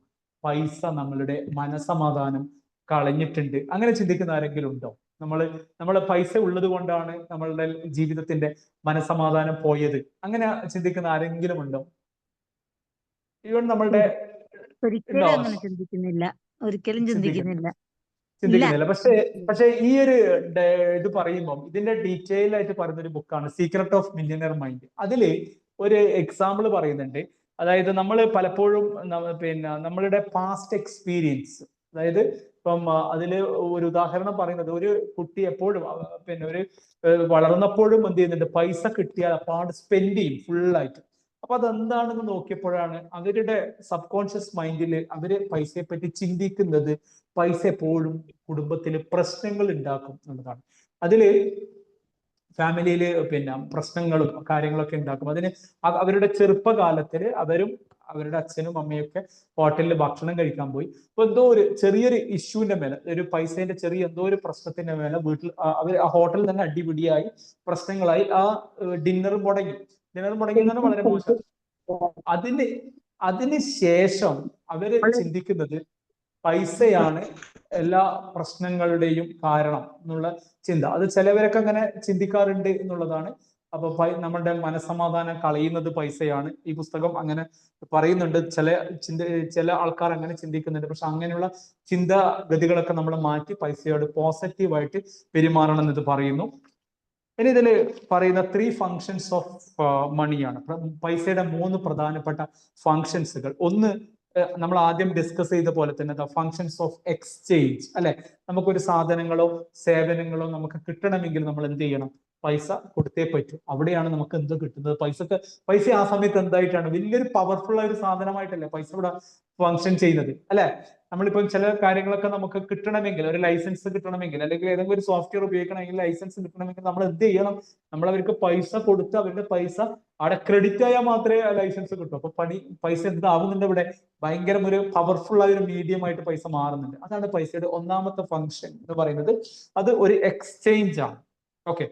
പൈസ നമ്മളുടെ മനസമാധാനം കളഞ്ഞിട്ടുണ്ട്, അങ്ങനെ ചിന്തിക്കുന്ന ആരെങ്കിലും ഉണ്ടോ? നമ്മള് പൈസ ഉള്ളത് കൊണ്ടാണ് നമ്മളുടെ ജീവിതത്തിന്റെ മനസമാധാനം പോയത്, അങ്ങനെ ചിന്തിക്കുന്ന ആരെങ്കിലും ഉണ്ടോ? ഈവൻ നമ്മളുടെ ഒരിക്കലും അങ്ങനെ ചിന്തിക്കുന്നില്ല, ഒരിക്കലും ചിന്തിക്കുന്നില്ല. ചിന്തിക്കുന്നില്ല. പക്ഷെ ഈ ഒരു ഇത് പറയുമ്പോൾ ഇതിന്റെ ഡീറ്റെയിൽ ആയിട്ട് പറയുന്ന ഒരു ബുക്കാണ് സീക്രട്ട് ഓഫ് മില്യണയർ മൈൻഡ്. അതില് ഒരു എക്സാമ്പിൾ പറയുന്നുണ്ട്. അതായത് നമ്മൾ പലപ്പോഴും പിന്നെ നമ്മളുടെ പാസ്റ്റ് എക്സ്പീരിയൻസ്, അതായത് ഇപ്പം അതില് ഒരു ഉദാഹരണം പറയുന്നത് ഒരു കുട്ടി എപ്പോഴും പിന്നെ ഒരു വളർന്നപ്പോഴും എന്ത് ചെയ്യുന്നുണ്ട്, പൈസ കിട്ടിയാൽ അപ്പാട് സ്പെൻഡ് ചെയ്യും ഫുള്ളായിട്ട്. അപ്പൊ അതെന്താണെന്ന് നോക്കിയപ്പോഴാണ് അവരുടെ സബ് കോൺഷ്യസ് മൈൻഡിൽ അവര് പൈസയെ പറ്റി ചിന്തിക്കുന്നത് പൈസ എപ്പോഴും കുടുംബത്തിൽ പ്രശ്നങ്ങൾ ഉണ്ടാക്കും എന്നുള്ളതാണ്. അതില് ഫാമിലിയിൽ പിന്നെ പ്രശ്നങ്ങളും കാര്യങ്ങളൊക്കെ ഉണ്ടാക്കും. അതിന് അവരുടെ ചെറുപ്പകാലത്തിൽ അവരുടെ അച്ഛനും അമ്മയൊക്കെ ഹോട്ടലിൽ ഭക്ഷണം കഴിക്കാൻ പോയി. അപ്പൊ എന്തോ ഒരു ചെറിയൊരു ഇഷ്യൂവിന്റെ മേലെ, ഒരു പൈസേന്റെ ചെറിയ എന്തോ ഒരു പ്രശ്നത്തിന്റെ മേലെ വീട്ടിൽ അവർ ആ ഹോട്ടലിൽ തന്നെ അടിപിടിയായി പ്രശ്നങ്ങളായി. ആ ഡിന്നർ മുടങ്ങി എന്ന് വളരെ മോശം. അതിന് ശേഷം അവര് ചിന്തിക്കുന്നത് പൈസയാണ് എല്ലാ പ്രശ്നങ്ങളുടെയും കാരണം എന്നുള്ള ചിന്ത. അത് ചിലവരൊക്കെ അങ്ങനെ ചിന്തിക്കാറുണ്ട് എന്നുള്ളതാണ്. അപ്പൊ നമ്മളുടെ മനസമാധാനം കളയുന്നത് പൈസയാണ്. ഈ പുസ്തകം അങ്ങനെ പറയുന്നുണ്ട്. ചില ആൾക്കാർ അങ്ങനെ ചിന്തിക്കുന്നുണ്ട്. പക്ഷെ അങ്ങനെയുള്ള ചിന്താഗതികളൊക്കെ നമ്മൾ മാറ്റി പൈസയോട് പോസിറ്റീവായിട്ട് പെരുമാറണം എന്ന് പറയുന്നു. ഇനി ഇതിൽ പറയുന്ന 3 ഫങ്ഷൻസ് ഓഫ് മണിയാണ്. പൈസയുടെ 3 പ്രധാനപ്പെട്ട ഫങ്ഷൻസുകൾ. ഒന്ന്, നമ്മൾ ആദ്യം ഡിസ്കസ് ചെയ്ത പോലെ തന്നെ ദ ഫങ്ഷൻസ് ഓഫ് എക്സ്ചേഞ്ച് അല്ലെ. നമുക്കൊരു സാധനങ്ങളോ സേവനങ്ങളോ നമുക്ക് കിട്ടണമെങ്കിൽ നമ്മൾ എന്ത് ചെയ്യണം, പൈസ കൊടുത്തേ പറ്റൂ. അവിടെയാണ് നമുക്ക് എന്ത് കിട്ടുന്നത്. പൈസ ആ സമയത്ത് എന്തായിട്ടാണ് വലിയൊരു പവർഫുൾ ആയ ഒരു സാധനമായിട്ടല്ലേ പൈസ ഇവിടെ ഫങ്ഷൻ ചെയ്യുന്നത്, അല്ലെ? നമ്മളിപ്പം ചില കാര്യങ്ങളൊക്കെ നമുക്ക് കിട്ടണമെങ്കിൽ, ഒരു ലൈസൻസ് കിട്ടണമെങ്കിൽ, അല്ലെങ്കിൽ ഏതെങ്കിലും ഒരു സോഫ്റ്റ്വെയർ ഉപയോഗിക്കണമെങ്കിൽ ലൈസൻസ് കിട്ടണമെങ്കിൽ നമ്മൾ എന്ത് ചെയ്യണം? നമ്മൾ അവർക്ക് പൈസ കൊടുത്ത് അവരുടെ പൈസ അവിടെ ക്രെഡിറ്റ് ആയാൽ മാത്രമേ ലൈസൻസ് കിട്ടൂ. അപ്പൊ പൈസ എന്താകുന്നുണ്ട് ഇവിടെ? ഭയങ്കര ഒരു പവർഫുൾ ആയ ഒരു മീഡിയം ആയിട്ട് പൈസ മാറുന്നുണ്ട്. അതാണ് പൈസയുടെ ഒന്നാമത്തെ ഫംഗ്ഷൻ എന്ന് പറയുന്നത്. അത് ഒരു എക്സ്ചേഞ്ച് ആണ്. ഓക്കെ,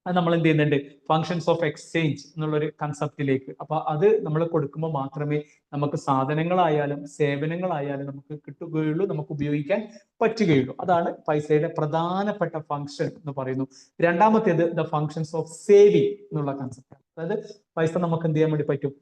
അത് നമ്മൾ എന്ത് ചെയ്യുന്നുണ്ട്? ഫങ്ഷൻസ് ഓഫ് എക്സ്ചേഞ്ച് എന്നുള്ളൊരു കൺസെപ്റ്റിലേക്ക്. അപ്പൊ അത് നമ്മൾ കൊടുക്കുമ്പോൾ മാത്രമേ നമുക്ക് സാധനങ്ങളായാലും സേവനങ്ങളായാലും നമുക്ക് കിട്ടുകയുള്ളൂ, നമുക്ക് ഉപയോഗിക്കാൻ പറ്റുകയുള്ളൂ. അതാണ് പൈസയുടെ പ്രധാനപ്പെട്ട ഫങ്ഷൻ എന്ന് പറയുന്നു. രണ്ടാമത്തേത് ദ ഫങ്ഷൻസ് ഓഫ് സേവിങ് എന്നുള്ള കൺസെപ്റ്റ്. അതായത് പൈസ നമുക്ക് എന്ത് ചെയ്യാൻ വേണ്ടി പറ്റും?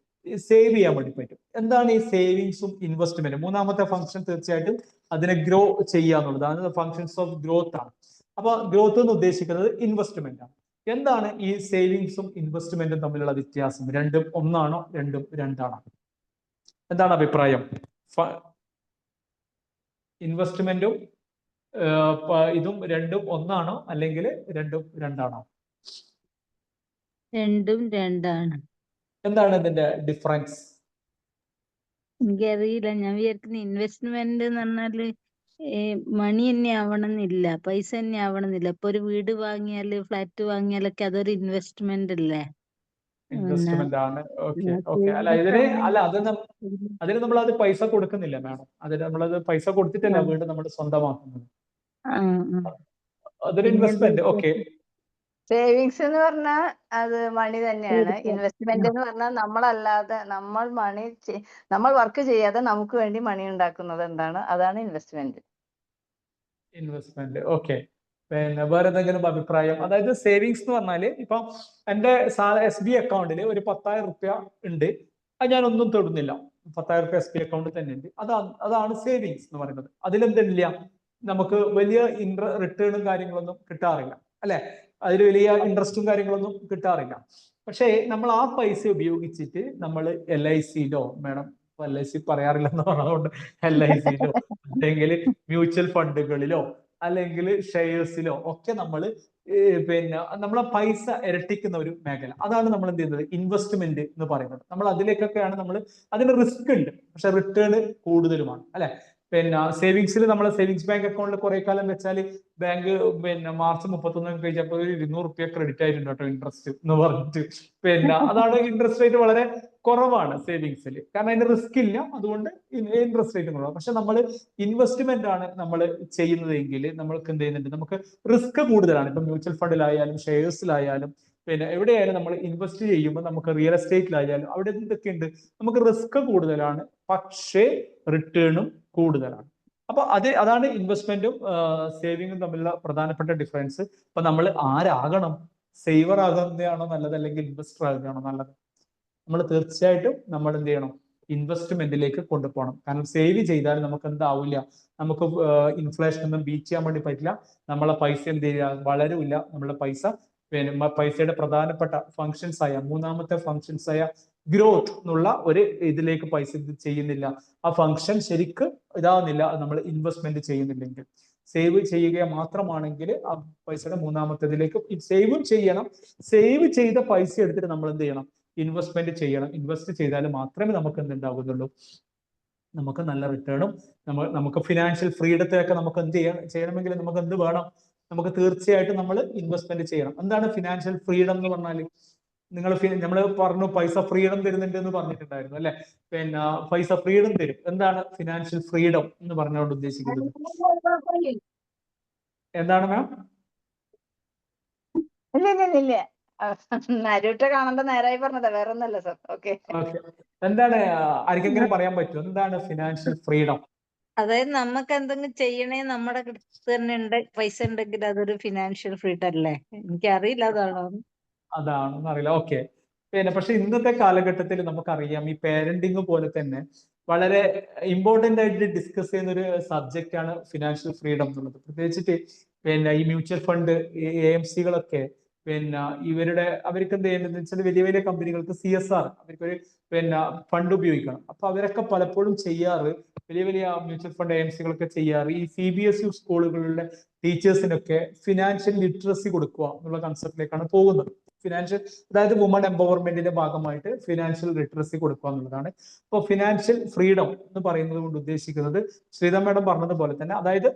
സേവ് ചെയ്യാൻ വേണ്ടി പറ്റും. എന്താണ് ഈ സേവിങ്സും ഇൻവെസ്റ്റ്മെന്റും? മൂന്നാമത്തെ ഫംഗ്ഷൻ തീർച്ചയായിട്ടും അതിനെ ഗ്രോ ചെയ്യുക എന്നുള്ളത്. ഫങ്ഷൻസ് ഓഫ് ഗ്രോത്ത് ആണ്. അപ്പൊ ഗ്രോത്ത് എന്ന് ഉദ്ദേശിക്കുന്നത് ഇൻവെസ്റ്റ്മെന്റ് ആണ്. എന്താണ് ഈ സേവിങ്സും ഇൻവെസ്റ്റ്മെന്റും തമ്മിലുള്ള വ്യത്യാസം? രണ്ടും ഒന്നാണോ രണ്ടും രണ്ടാണോ? എന്താണ് അഭിപ്രായം? ഇൻവെസ്റ്റ്മെന്റും ഇതും രണ്ടും ഒന്നാണോ അല്ലെങ്കിൽ രണ്ടും രണ്ടാണോ? രണ്ടും രണ്ടാണ്. എന്താണ് ഇതിന്റെ ഡിഫറൻസ്? എനിക്കറിയില്ല. ഞാൻ വിചാരിക്കുന്ന ഇൻവെസ്റ്റ്മെന്റ് എന്ന് പറഞ്ഞാല് മണി തന്നെ ആവണമെന്നില്ല, പൈസ തന്നെ ആവണമെന്നില്ല. ഇപ്പൊ ഒരു വീട് വാങ്ങിയാല്, ഫ്ലാറ്റ് വാങ്ങിയാലൊക്കെ അതൊരു ഇൻവെസ്റ്റ്മെന്റ് അല്ലേ? ഇൻവെസ്റ്റ്മെന്റ് ആണ്. ഓക്കെ. അല്ല അതിന് നമ്മൾ അത് പൈസ കൊടുക്കുന്നില്ല മാഡം. അതിന് നമ്മളത് പൈസ കൊടുത്തിട്ടല്ല വീട് നമ്മൾ സ്വന്തമാക്കുന്നത്. അതൊരു ഇൻവെസ്റ്റ്മെന്റ്. ഓക്കെ. സേവിങ്സ് എന്ന് പറഞ്ഞാൽ അത് മണി തന്നെയാണ്. ഇൻവെസ്റ്റ്മെന്റ് എന്ന് പറഞ്ഞാൽ നമ്മളല്ലാതെ നമ്മൾ വർക്ക് ചെയ്യാതെ നമുക്ക് വേണ്ടി മണി ഉണ്ടാക്കുന്നത് എന്താണ്? അതാണ് ഇൻവെസ്റ്റ്മെന്റ്. ഓക്കെ. പിന്നെ വേറെ എന്തെങ്കിലും അഭിപ്രായം? അതായത് സേവിങ്സ് എന്ന് പറഞ്ഞാല് ഇപ്പൊ എന്റെ SB അക്കൗണ്ടിൽ ഒരു 10,000 റുപ്യ ഉണ്ട്, അത് ഞാൻ ഒന്നും തൊടുന്നില്ല. 10,000 റുപ്യ SB അക്കൗണ്ടിൽ തന്നെ ഉണ്ട്. അതാണ് സേവിങ്സ് എന്ന് പറയുന്നത്. അതിലെന്തില്ല? നമുക്ക് വലിയ റിട്ടേണും കാര്യങ്ങളൊന്നും കിട്ടാറില്ല, അല്ലെ? അതിൽ വലിയ ഇൻട്രസ്റ്റും കാര്യങ്ങളൊന്നും കിട്ടാറില്ല. പക്ഷേ നമ്മൾ ആ പൈസ ഉപയോഗിച്ചിട്ട് നമ്മൾ LICയിലോ, മാഡം LIC പറയാറില്ലെന്ന് പറഞ്ഞതുകൊണ്ട് LICയിലോ അല്ലെങ്കിൽ മ്യൂച്വൽ ഫണ്ടുകളിലോ അല്ലെങ്കിൽ ഷെയർസിലോ ഒക്കെ നമ്മൾ പിന്നെ നമ്മളെ പൈസ ഇരട്ടിക്കുന്ന ഒരു മേഖല. അതാണ് നമ്മൾ എന്ത് ചെയ്യുന്നത്? ഇൻവെസ്റ്റ്മെന്റ് എന്ന് പറയുന്നത്. നമ്മൾ അതിലേക്കൊക്കെയാണ് അതിന് റിസ്ക് ഉണ്ട്, പക്ഷെ റിട്ടേൺ കൂടുതലുമാണ്, അല്ലെ? പിന്നെ സേവിങ്സിൽ നമ്മൾ സേവിങ്സ് ബാങ്ക് അക്കൗണ്ടിൽ കുറെ കാലം വെച്ചാൽ ബാങ്ക് പിന്നെ മാർച്ച് 31 കഴിഞ്ഞപ്പോൾ 200 റുപ്യ ക്രെഡിറ്റ് ആയിട്ടുണ്ട് കേട്ടോ, ഇൻട്രസ്റ്റ് എന്ന് പറഞ്ഞിട്ട്. പിന്നെ അതാണ് ഇൻട്രസ്റ്റ് റേറ്റ് വളരെ കുറവാണ് സേവിങ്സിൽ, കാരണം അതിന് റിസ്ക് ഇല്ല, അതുകൊണ്ട് ഇൻട്രസ്റ്റ് റേറ്റ് കുറവാണ്. പക്ഷെ നമ്മൾ ഇൻവെസ്റ്റ്മെന്റ് ആണ് നമ്മൾ ചെയ്യുന്നതെങ്കിൽ നമ്മൾക്ക് എന്ത് ചെയ്യുന്നുണ്ട്? നമുക്ക് റിസ്ക് കൂടുതലാണ്. ഇപ്പൊ മ്യൂച്വൽ ഫണ്ടിലായാലും ഷെയർസിലായാലും പിന്നെ എവിടെയായാലും നമ്മൾ ഇൻവെസ്റ്റ് ചെയ്യുമ്പോൾ നമുക്ക് റിയൽ എസ്റ്റേറ്റിലായാലും അവിടെ എന്തൊക്കെയുണ്ട്? നമുക്ക് റിസ്ക് കൂടുതലാണ്, പക്ഷേ റിട്ടേണും കൂടുതലാണ്. അപ്പൊ അതാണ് ഇൻവെസ്റ്റ്മെന്റും സേവിങ്ങും തമ്മിലുള്ള പ്രധാനപ്പെട്ട ഡിഫറൻസ്. ഇപ്പൊ നമ്മൾ ആരാകണം? സേവർ ആകുന്നതാണോ നല്ലത് അല്ലെങ്കിൽ ഇൻവെസ്റ്റർ ആകുന്നതാണോ നല്ലത്? നമ്മൾ തീർച്ചയായിട്ടും നമ്മൾ എന്ത് ചെയ്യണം? ഇൻവെസ്റ്റ്മെന്റിലേക്ക് കൊണ്ടുപോകണം. കാരണം സേവ് ചെയ്താൽ നമുക്ക് എന്താവില്ല? നമുക്ക് ഇൻഫ്ലേഷൻ ഒന്നും ബീറ്റ് ചെയ്യാൻ വേണ്ടി പറ്റില്ല. നമ്മളെ പൈസ എന്ത് ചെയ്യുക? വളരില്ല. നമ്മളെ പൈസ പിന്നെ പൈസയുടെ പ്രധാനപ്പെട്ട ഫങ്ഷൻസ് ആയ മൂന്നാമത്തെ ഫങ്ഷൻസ് ആയ ഗ്രോത്ത് എന്നുള്ള ഒരു ഇതിലേക്ക് പൈസ ചെയ്യുന്നില്ല. ആ ഫങ്ഷൻ ശരിക്ക് ഇതാവുന്നില്ല നമ്മൾ ഇൻവെസ്റ്റ്മെന്റ് ചെയ്യുന്നില്ലെങ്കിൽ. സേവ് ചെയ്യുക മാത്രമാണെങ്കിൽ ആ പൈസയുടെ മൂന്നാമത്തേതിലേക്ക് സേവും ചെയ്യണം. സേവ് ചെയ്ത പൈസ എടുത്തിട്ട് നമ്മൾ എന്ത് ചെയ്യണം? ഇൻവെസ്റ്റ്മെന്റ് ചെയ്യണം. ഇൻവെസ്റ്റ് ചെയ്താൽ മാത്രമേ നമുക്ക് എന്തുണ്ടാകുന്നുള്ളൂ? നമുക്ക് നല്ല റിട്ടേണും നമുക്ക് ഫിനാൻഷ്യൽ ഫ്രീഡത്തിലൊക്കെ നമുക്ക് എന്ത് ചെയ്യണമെങ്കിൽ നമുക്ക് എന്ത് വേണം? നമുക്ക് തീർച്ചയായിട്ടും നമ്മൾ ഇൻവെസ്റ്റ്മെന്റ് ചെയ്യണം. എന്താണ് ഫിനാൻഷ്യൽ ഫ്രീഡം എന്ന് പറഞ്ഞാൽ? നമ്മൾ പറഞ്ഞു പൈസ ഫ്രീഡം തരുന്നുണ്ട് എന്ന് പറഞ്ഞിട്ടുണ്ടായിരുന്നു, അല്ലെ? പിന്നെ പൈസ ഫ്രീഡം തരും. എന്താണ് ഫിനാൻഷ്യൽ ഫ്രീഡം എന്ന് പറഞ്ഞുകൊണ്ട് ഉദ്ദേശിക്കുന്നത്? എന്താണ് മാം? ഇല്ല നരൂട്ട കാണേണ്ട നേരായി പറഞ്ഞതാ, വേറെ ഒന്നല്ല സർ. ഓക്കെ. എന്താണ് ആർക്കെങ്കിലും പറയാൻ പറ്റുമോ എന്താണ് ഫിനാൻഷ്യൽ ഫ്രീഡം? അതായത് നമുക്ക് എന്തെങ്കിലും ചെയ്യണേ നമ്മുടെ അടുത്ത് തന്നെ പൈസ ഉണ്ടെങ്കിൽ അതൊരു ഫിനാൻഷ്യൽ ഫ്രീഡം അല്ലേ? എനിക്കറിയില്ല അതാണോ. അതാണെന്ന് അറിയില്ല. ഓക്കെ. പിന്നെ പക്ഷെ ഇന്നത്തെ കാലഘട്ടത്തിൽ നമുക്കറിയാം ഈ പേരന്റിങ് പോലെ തന്നെ വളരെ ഇമ്പോർട്ടന്റ് ആയിട്ട് ഡിസ്കസ് ചെയ്യുന്ന ഒരു സബ്ജക്റ്റ് ആണ് ഫിനാൻഷ്യൽ ഫ്രീഡം എന്നുള്ളത്. പ്രത്യേകിച്ചിട്ട് പിന്നെ ഈ മ്യൂച്വൽ ഫണ്ട് AMCകളൊക്കെ അവർക്ക് എന്ത് ചെയ്യേണ്ടതെന്ന് വെച്ചാൽ വലിയ വലിയ കമ്പനികൾക്ക് CSR അവർക്കൊരു ഫണ്ട് ഉപയോഗിക്കണം. അപ്പൊ അവരൊക്കെ പലപ്പോഴും ചെയ്യാറ് വലിയ വലിയ മ്യൂച്വൽ ഫണ്ട് ഏജൻസികളൊക്കെ ചെയ്യാറ് ഈ CBSE സ്കൂളുകളിലെ ടീച്ചേഴ്സിനൊക്കെ ഫിനാൻഷ്യൽ ലിറ്ററസി കൊടുക്കുക എന്നുള്ള കൺസെപ്റ്റിലേക്കാണ് പോകുന്നത്. അതായത് വുമൺ എംപവർമെന്റിന്റെ ഭാഗമായിട്ട് ഫിനാൻഷ്യൽ ലിറ്ററസി കൊടുക്കുക എന്നുള്ളതാണ്. അപ്പോൾ ഫിനാൻഷ്യൽ ഫ്രീഡം എന്ന് പറയുന്നത് കൊണ്ട് ഉദ്ദേശിക്കുന്നത് ശ്രീധ മേഡം പറഞ്ഞതുപോലെ തന്നെ, അതായത്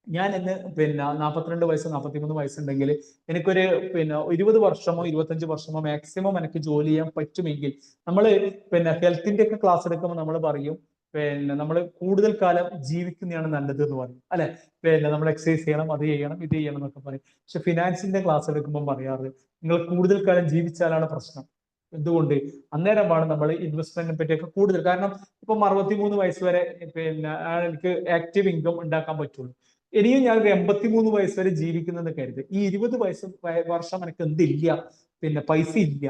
ഞാൻ ഇന്ന് 42 വയസ്സ് 43 വയസ്സുണ്ടെങ്കിൽ എനിക്കൊരു 20 വർഷമോ 25 വർഷമോ മാക്സിമം എനിക്ക് ജോലി ചെയ്യാൻ പറ്റുമെങ്കിൽ നമ്മൾ ഹെൽത്തിന്റെ ഒക്കെ ക്ലാസ് എടുക്കുമ്പോൾ നമ്മൾ പറയും നമ്മൾ കൂടുതൽ കാലം ജീവിക്കുന്നതാണ് നല്ലത് എന്ന് പറയും അല്ലെ. നമ്മൾ എക്സസൈസ് ചെയ്യണം, അത് ചെയ്യണം, ഇത് ചെയ്യണം എന്നൊക്കെ പറയും. പക്ഷെ ഫിനാൻസിന്റെ ക്ലാസ് എടുക്കുമ്പോൾ പറയാറ് നിങ്ങൾ കൂടുതൽ കാലം ജീവിച്ചാലാണ് പ്രശ്നം. എന്തുകൊണ്ട്? അന്നേരമാണ് നമ്മൾ ഇൻവെസ്റ്റ്മെന്റിനെ പറ്റിയൊക്കെ കൂടുതൽ, കാരണം ഇപ്പം 63 വയസ്സ് വരെ എനിക്ക് ആക്റ്റീവ് ഇൻകം ഉണ്ടാക്കാൻ പറ്റുള്ളൂ. ഇനിയും ഞാൻ 83 വയസ്സ് വരെ ജീവിക്കുന്നെന്ന് കരുത്, ഈ 20 വർഷം എനിക്ക് എന്തില്ല, പൈസ ഇല്ല,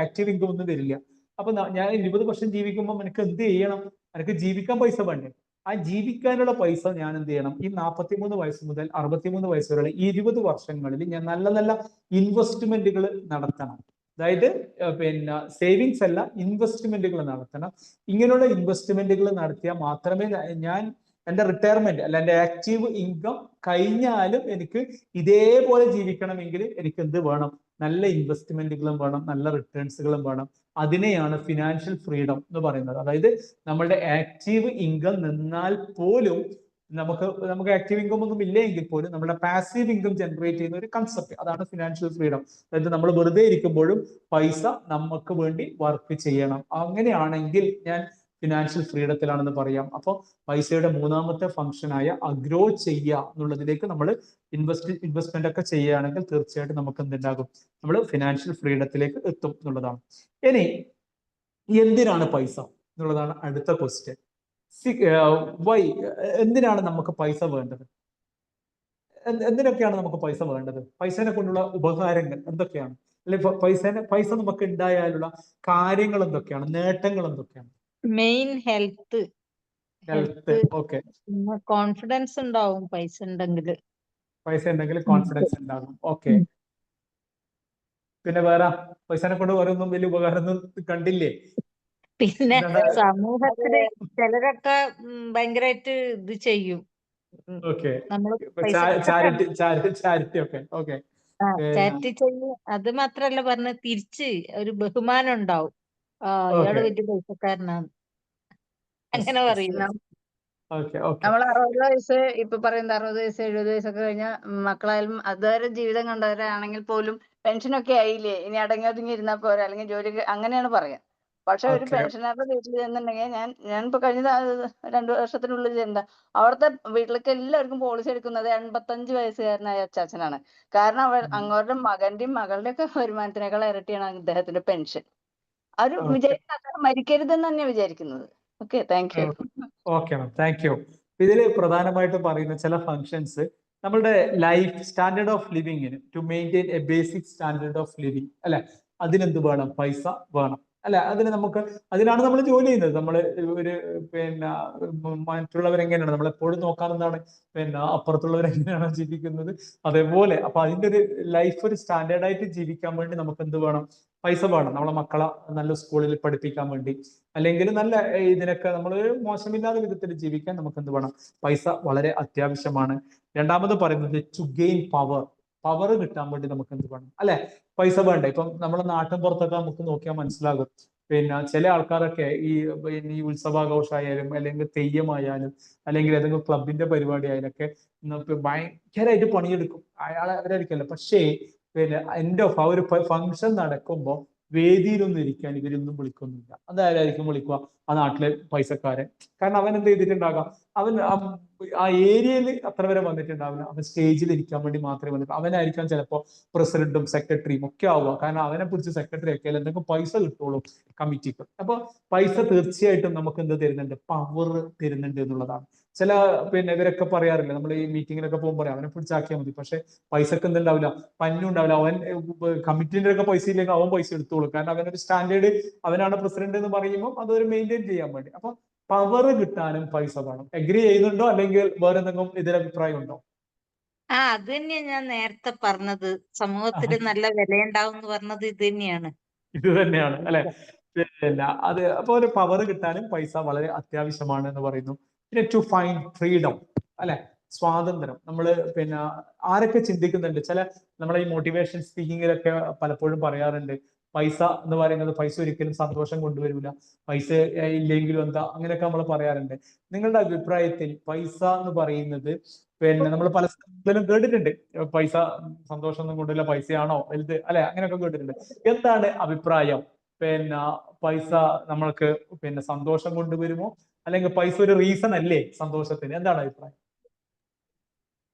ആക്റ്റീവ് ഇൻകം ഒന്നും വരില്ല. അപ്പൊ ഞാൻ 20 വർഷം ജീവിക്കുമ്പോൾ എനിക്ക് എന്ത് ചെയ്യണം? എനിക്ക് ജീവിക്കാൻ പൈസ വേണ്ടേ? ആ ജീവിക്കാനുള്ള പൈസ ഞാൻ എന്ത് ചെയ്യണം? ഈ 43 വയസ്സ് മുതൽ 63 വയസ്സ് വരെയുള്ള 20 വർഷങ്ങളിൽ ഞാൻ നല്ല നല്ല ഇൻവെസ്റ്റ്മെന്റുകൾ നടത്തണം. അതായത് സേവിങ്സ് അല്ല, ഇൻവെസ്റ്റ്മെന്റുകൾ നടത്തണം. ഇങ്ങനെയുള്ള ഇൻവെസ്റ്റ്മെന്റുകൾ നടത്തിയാൽ മാത്രമേ ഞാൻ എന്റെ റിട്ടയർമെന്റ് അല്ല എന്റെ ആക്റ്റീവ് ഇൻകം കഴിഞ്ഞാലും എനിക്ക് ഇതേപോലെ ജീവിക്കണമെങ്കിൽ എനിക്ക് എന്ത് വേണം? നല്ല ഇൻവെസ്റ്റ്മെന്റുകളും വേണം, നല്ല റിട്ടേൺസുകളും വേണം. അതിനെയാണ് ഫിനാൻഷ്യൽ ഫ്രീഡം എന്ന് പറയുന്നത്. അതായത് നമ്മളുടെ ആക്റ്റീവ് ഇൻകം നിന്നാൽ പോലും നമുക്ക് ആക്റ്റീവ് ഇൻകം ഒന്നും ഇല്ലെങ്കിൽ പോലും നമ്മുടെ പാസീവ് ഇൻകം ജനറേറ്റ് ചെയ്യുന്ന ഒരു കൺസെപ്റ്റ്, അതാണ് ഫിനാൻഷ്യൽ ഫ്രീഡം. അതായത് നമ്മൾ വെറുതെ ഇരിക്കുമ്പോഴും പൈസ നമുക്ക് വേണ്ടി വർക്ക് ചെയ്യണം. അങ്ങനെയാണെങ്കിൽ ഞാൻ ഫിനാൻഷ്യൽ ഫ്രീഡത്തിലാണെന്ന് പറയാം. അപ്പോൾ പൈസയുടെ മൂന്നാമത്തെ ഫംഗ്ഷനായ അഗ്രോ ചെയ്യുക എന്നുള്ളതിലേക്ക് നമ്മൾ ഇൻവെസ്റ്റ്മെന്റ് ഒക്കെ ചെയ്യുകയാണെങ്കിൽ തീർച്ചയായിട്ടും നമുക്ക് എന്തുണ്ടാകും? നമ്മൾ ഫിനാൻഷ്യൽ ഫ്രീഡത്തിലേക്ക് എത്തും എന്നുള്ളതാണ്. ഇനി എന്തിനാണ് പൈസ എന്നുള്ളതാണ് അടുത്ത ക്വസ്റ്റ്യൻ. വൈ, എന്തിനാണ് നമുക്ക് പൈസ വേണ്ടത്? എന്തിനൊക്കെയാണ് നമുക്ക് പൈസ വേണ്ടത്? പൈസനെ കൊണ്ടുള്ള ഉപകാരങ്ങൾ എന്തൊക്കെയാണ്? അല്ലെങ്കിൽ പൈസ നമുക്ക് ഉണ്ടായാലുള്ള കാര്യങ്ങൾ എന്തൊക്കെയാണ്? നേട്ടങ്ങൾ എന്തൊക്കെയാണ്? Main health. ഓക്കെ, കോൺഫിഡൻസ് ഉണ്ടാവും പൈസ ഉണ്ടെങ്കിൽ. പൈസ ഉണ്ടെങ്കിൽ കോൺഫിഡൻസ് ഉണ്ടാകും. ഓക്കെ, പിന്നെ വേറെ പൈസനെ കൊണ്ട് വേറെ ഒന്നും വലിയ ഉപകാരം ഒന്നും കണ്ടില്ലേ? പിന്നെ സമൂഹത്തില് ചിലരൊക്കെ ഭയങ്കരമായിട്ട് ഇത് ചെയ്യും. ഓക്കെ, നമ്മള് ചാരിറ്റി ഒക്കെ ഓക്കെ, ചാരിറ്റി ചെയ്യും. അത് മാത്രല്ല പറഞ്ഞ തിരിച്ച് ഒരു ബഹുമാനം ഉണ്ടാവും. ഇയാള് വലിയ പൈസക്കാരനാണ്, അങ്ങനെ പറയും. നമ്മൾ 60 വയസ്സ് ഇപ്പൊ പറയുന്നത് 60 വയസ്സ് 70 വയസ്സൊക്കെ കഴിഞ്ഞ മക്കളായാലും അതുവരെ ജീവിതം കണ്ടവരാണെങ്കിൽ പോലും പെൻഷനൊക്കെ ആയില്ലേ, ഇനി അടങ്ങി ഒതുങ്ങി ഇരുന്നാൽ പോരാ, അല്ലെങ്കിൽ ജോലി അങ്ങനെ പറയാം. പക്ഷെ ഒരു പെൻഷനറുടെ വീട്ടിൽ ചെന്നുണ്ടെങ്കിൽ ഞാനിപ്പോ കഴിഞ്ഞ 2 വർഷത്തിനുള്ളിൽ എന്താ അവിടുത്തെ വീട്ടിലേക്ക് എല്ലാവർക്കും പോളിസി എടുക്കുന്നത് 85 വയസ്സുകാരനായ അച്ചാച്ചനാണ്. കാരണം അവരുടെ മകന്റെയും മകളുടെ ഒക്കെ വരുമാനത്തിനേക്കാൾ ഇരട്ടിയാണ് അദ്ദേഹത്തിന്റെ പെൻഷൻ. അവർ വിചാരിക്കുന്നത് മരിക്കരുതെന്ന് തന്നെയാണ് വിചാരിക്കുന്നത്. Okay, thank you. Okay ma'am, thank you. ഇതിൽ പ്രധാനമായിട്ട് പറയുന്ന ചില ഫങ്ഷൻസ് നമ്മളുടെ ലൈഫ് സ്റ്റാൻഡേർഡ് ഓഫ് ലിവിങ്ങിന്, to maintain a basic standard of living അല്ലെ, അതിനെന്ത് വേണം? പൈസ വേണം അല്ലെ. അതിനാണ് നമ്മൾ ജോലി ചെയ്യുന്നത്. നമ്മൾ ഒരു മറ്റുള്ളവരെങ്ങനെയാണ് നമ്മളെപ്പോഴും നോക്കാറുണ്ടാണ്, അപ്പുറത്തുള്ളവരെങ്ങനെയാണോ ജീവിക്കുന്നത് അതേപോലെ. അപ്പൊ അതിന്റെ ഒരു ലൈഫ് ഒരു സ്റ്റാൻഡേർഡ് ആയിട്ട് ജീവിക്കാൻ വേണ്ടി നമുക്ക് എന്ത് വേണം? പൈസ വേണം. നമ്മളെ മക്കളെ നല്ല സ്കൂളിൽ പഠിപ്പിക്കാൻ വേണ്ടി, അല്ലെങ്കിൽ നല്ല ഇതിനൊക്കെ നമ്മൾ മോശമില്ലാത്ത വിധത്തിൽ ജീവിക്കാൻ നമുക്ക് എന്ത് വേണം? പൈസ വളരെ അത്യാവശ്യമാണ്. രണ്ടാമത് പറയുന്നത് ടു ഗെയിൻ പവർ കിട്ടാൻ വേണ്ടി നമുക്ക് എന്ത് വേണം? അല്ലെ, പൈസ വേണ്ട. ഇപ്പം നമ്മുടെ നാട്ടിൻ പുറത്തൊക്കെ നമുക്ക് നോക്കിയാൽ മനസ്സിലാകും. ചില ആൾക്കാരൊക്കെ ഈ ഉത്സവാഘോഷമായാലും അല്ലെങ്കിൽ തെയ്യമായാലും അല്ലെങ്കിൽ ഏതെങ്കിലും ക്ലബിന്റെ പരിപാടി ആയാലൊക്കെ ഭയങ്കരമായിട്ട് പണിയെടുക്കും. അവരായിരിക്കല്ലോ. പക്ഷേ എൻഡ് ഓഫ് ആ ഒരു ഫംഗ്ഷൻ നടക്കുമ്പോൾ വേദിയിലൊന്നും ഇരിക്കാൻ ഇവരൊന്നും വിളിക്കൊന്നുമില്ല. അതാരായിരിക്കും വിളിക്കുക? ആ നാട്ടിലെ പൈസക്കാരൻ. കാരണം അവൻ എന്ത് ചെയ്തിട്ടുണ്ടാകാം? അവൻ ആ ഏരിയയിൽ അത്ര വരെ വന്നിട്ടുണ്ടാവില്ല. അവൻ സ്റ്റേജിൽ ഇരിക്കാൻ വേണ്ടി മാത്രമേ വന്നിട്ടുള്ളൂ. അവനായിരിക്കാം ചിലപ്പോൾ പ്രസിഡന്റും സെക്രട്ടറിയും ഒക്കെ ആവുക. കാരണം അവനെ പിടിച്ച് സെക്രട്ടറി ആക്കിയാൽ എന്തെങ്കിലും പൈസ കിട്ടുള്ളൂ കമ്മിറ്റിക്ക്. അപ്പൊ പൈസ തീർച്ചയായിട്ടും നമുക്ക് എന്ത് തരുന്നുണ്ട്? പവർ തരുന്നുണ്ട് എന്നുള്ളതാണ്. ചില ഇവരൊക്കെ പറയാറില്ല, നമ്മൾ ഈ മീറ്റിങ്ങിലൊക്കെ പോകുമ്പോൾ പറയാം അവനെ പിടിച്ചാക്കിയാൽ മതി. പക്ഷെ പൈസക്ക് എന്തുണ്ടാവില്ല? പന്നുണ്ടാവില്ല. അവൻ കമ്മിറ്റിന്റെ ഒക്കെ പൈസ ഇല്ലെങ്കിൽ അവൻ പൈസ എടുത്തോളൂ. കാരണം അവനൊരു സ്റ്റാൻഡേർഡ്, അവനാണ് പ്രസിഡന്റ് എന്ന് പറയുമ്പോൾ അതൊരു മെയിൻറ്റെയിൻ ചെയ്യാൻ വേണ്ടി. അപ്പൊ പവർ കിട്ടാനും പൈസ വേണം. അഗ്രി ചെയ്യുന്നുണ്ടോ? അല്ലെങ്കിൽ വേറെ എന്തെങ്കിലും ഇതിൽ അഭിപ്രായം ഉണ്ടോ? അത് തന്നെയാ ഞാൻ നേരത്തെ പറഞ്ഞത്. സമൂഹത്തില് നല്ല വിലയുണ്ടാവും എന്ന് പറഞ്ഞത് ഇത് തന്നെയാണ്. ഇത് തന്നെയാണ് അല്ലെ. പിന്നെ അത് അപ്പൊ ഒരു പവർ കിട്ടാനും പൈസ വളരെ അത്യാവശ്യമാണ് എന്ന് പറയുന്നു. പിന്നെ ടു ഫൈൻഡ് ഫ്രീഡം അല്ലെ, സ്വാതന്ത്ര്യം. നമ്മൾ പിന്നെ ആരൊക്കെ ചിന്തിക്കുന്നുണ്ട്, ചില നമ്മളെ ഈ മോട്ടിവേഷൻ സ്പീക്കിങ്ങിലൊക്കെ പലപ്പോഴും പറയാറുണ്ട്, പൈസ എന്ന് പറയുന്നത്, പൈസ ഒരിക്കലും സന്തോഷം കൊണ്ടുവരില്ല, പൈസ ഇല്ലെങ്കിലും എന്താ, അങ്ങനെയൊക്കെ നമ്മൾ പറയാറുണ്ട്. നിങ്ങളുടെ അഭിപ്രായത്തിൽ പൈസ എന്ന് പറയുന്നത്, പിന്നെ നമ്മൾ പല സ്ഥലങ്ങളിലും കേട്ടിട്ടുണ്ട്, പൈസ സന്തോഷമൊന്നും കൊണ്ടില്ല, പൈസയാണോ വലുത് അല്ലെ, അങ്ങനെയൊക്കെ കേട്ടിട്ടുണ്ട്. എന്താണ് അഭിപ്രായം? പിന്നെ പൈസ നമ്മൾക്ക് പിന്നെ സന്തോഷം കൊണ്ടുവരുമോ, അല്ലെങ്കിൽ പൈസ ഒരു റീസൺ അല്ലേ സന്തോഷത്തിന്? എന്താണ് അഭിപ്രായം?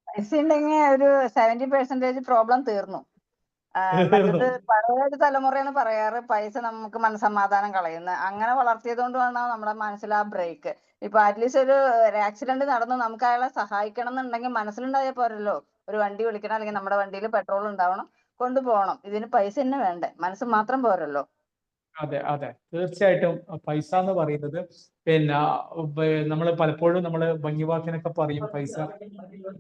പൈസ ഉണ്ടെങ്കിൽ ഒരു 70% പ്രോബ്ലം തീർന്നു. മറ്റത് പഴയ ഒരു തലമുറയാണ് പറയാറ്, പൈസ നമുക്ക് മനസ്സമാധാനം കളയുന്നത്. അങ്ങനെ വളർത്തിയത് കൊണ്ടാണ് നമ്മുടെ മനസ്സിൽ ആ ബ്രേക്ക്. ഇപ്പൊ അറ്റ്ലീസ്റ്റ് ഒരു ആക്സിഡന്റ് നടന്നു, നമുക്ക് അയാളെ സഹായിക്കണം എന്നുണ്ടെങ്കിൽ മനസ്സിലുണ്ടായാൽ പോരല്ലോ. ഒരു വണ്ടി വിളിക്കണം, അല്ലെങ്കിൽ നമ്മുടെ വണ്ടിയിൽ പെട്രോൾ ഉണ്ടാവണം, കൊണ്ടുപോകണം. ഇതിന് പൈസ തന്നെ വേണ്ടേ, മനസ്സ് മാത്രം പോരല്ലോ. അതെ അതെ, തീർച്ചയായിട്ടും. പൈസ എന്ന് പറയുന്നത് പിന്നെ നമ്മൾ പലപ്പോഴും നമ്മൾ ഭംഗിവാക്കിനൊക്കെ പറയും പൈസ,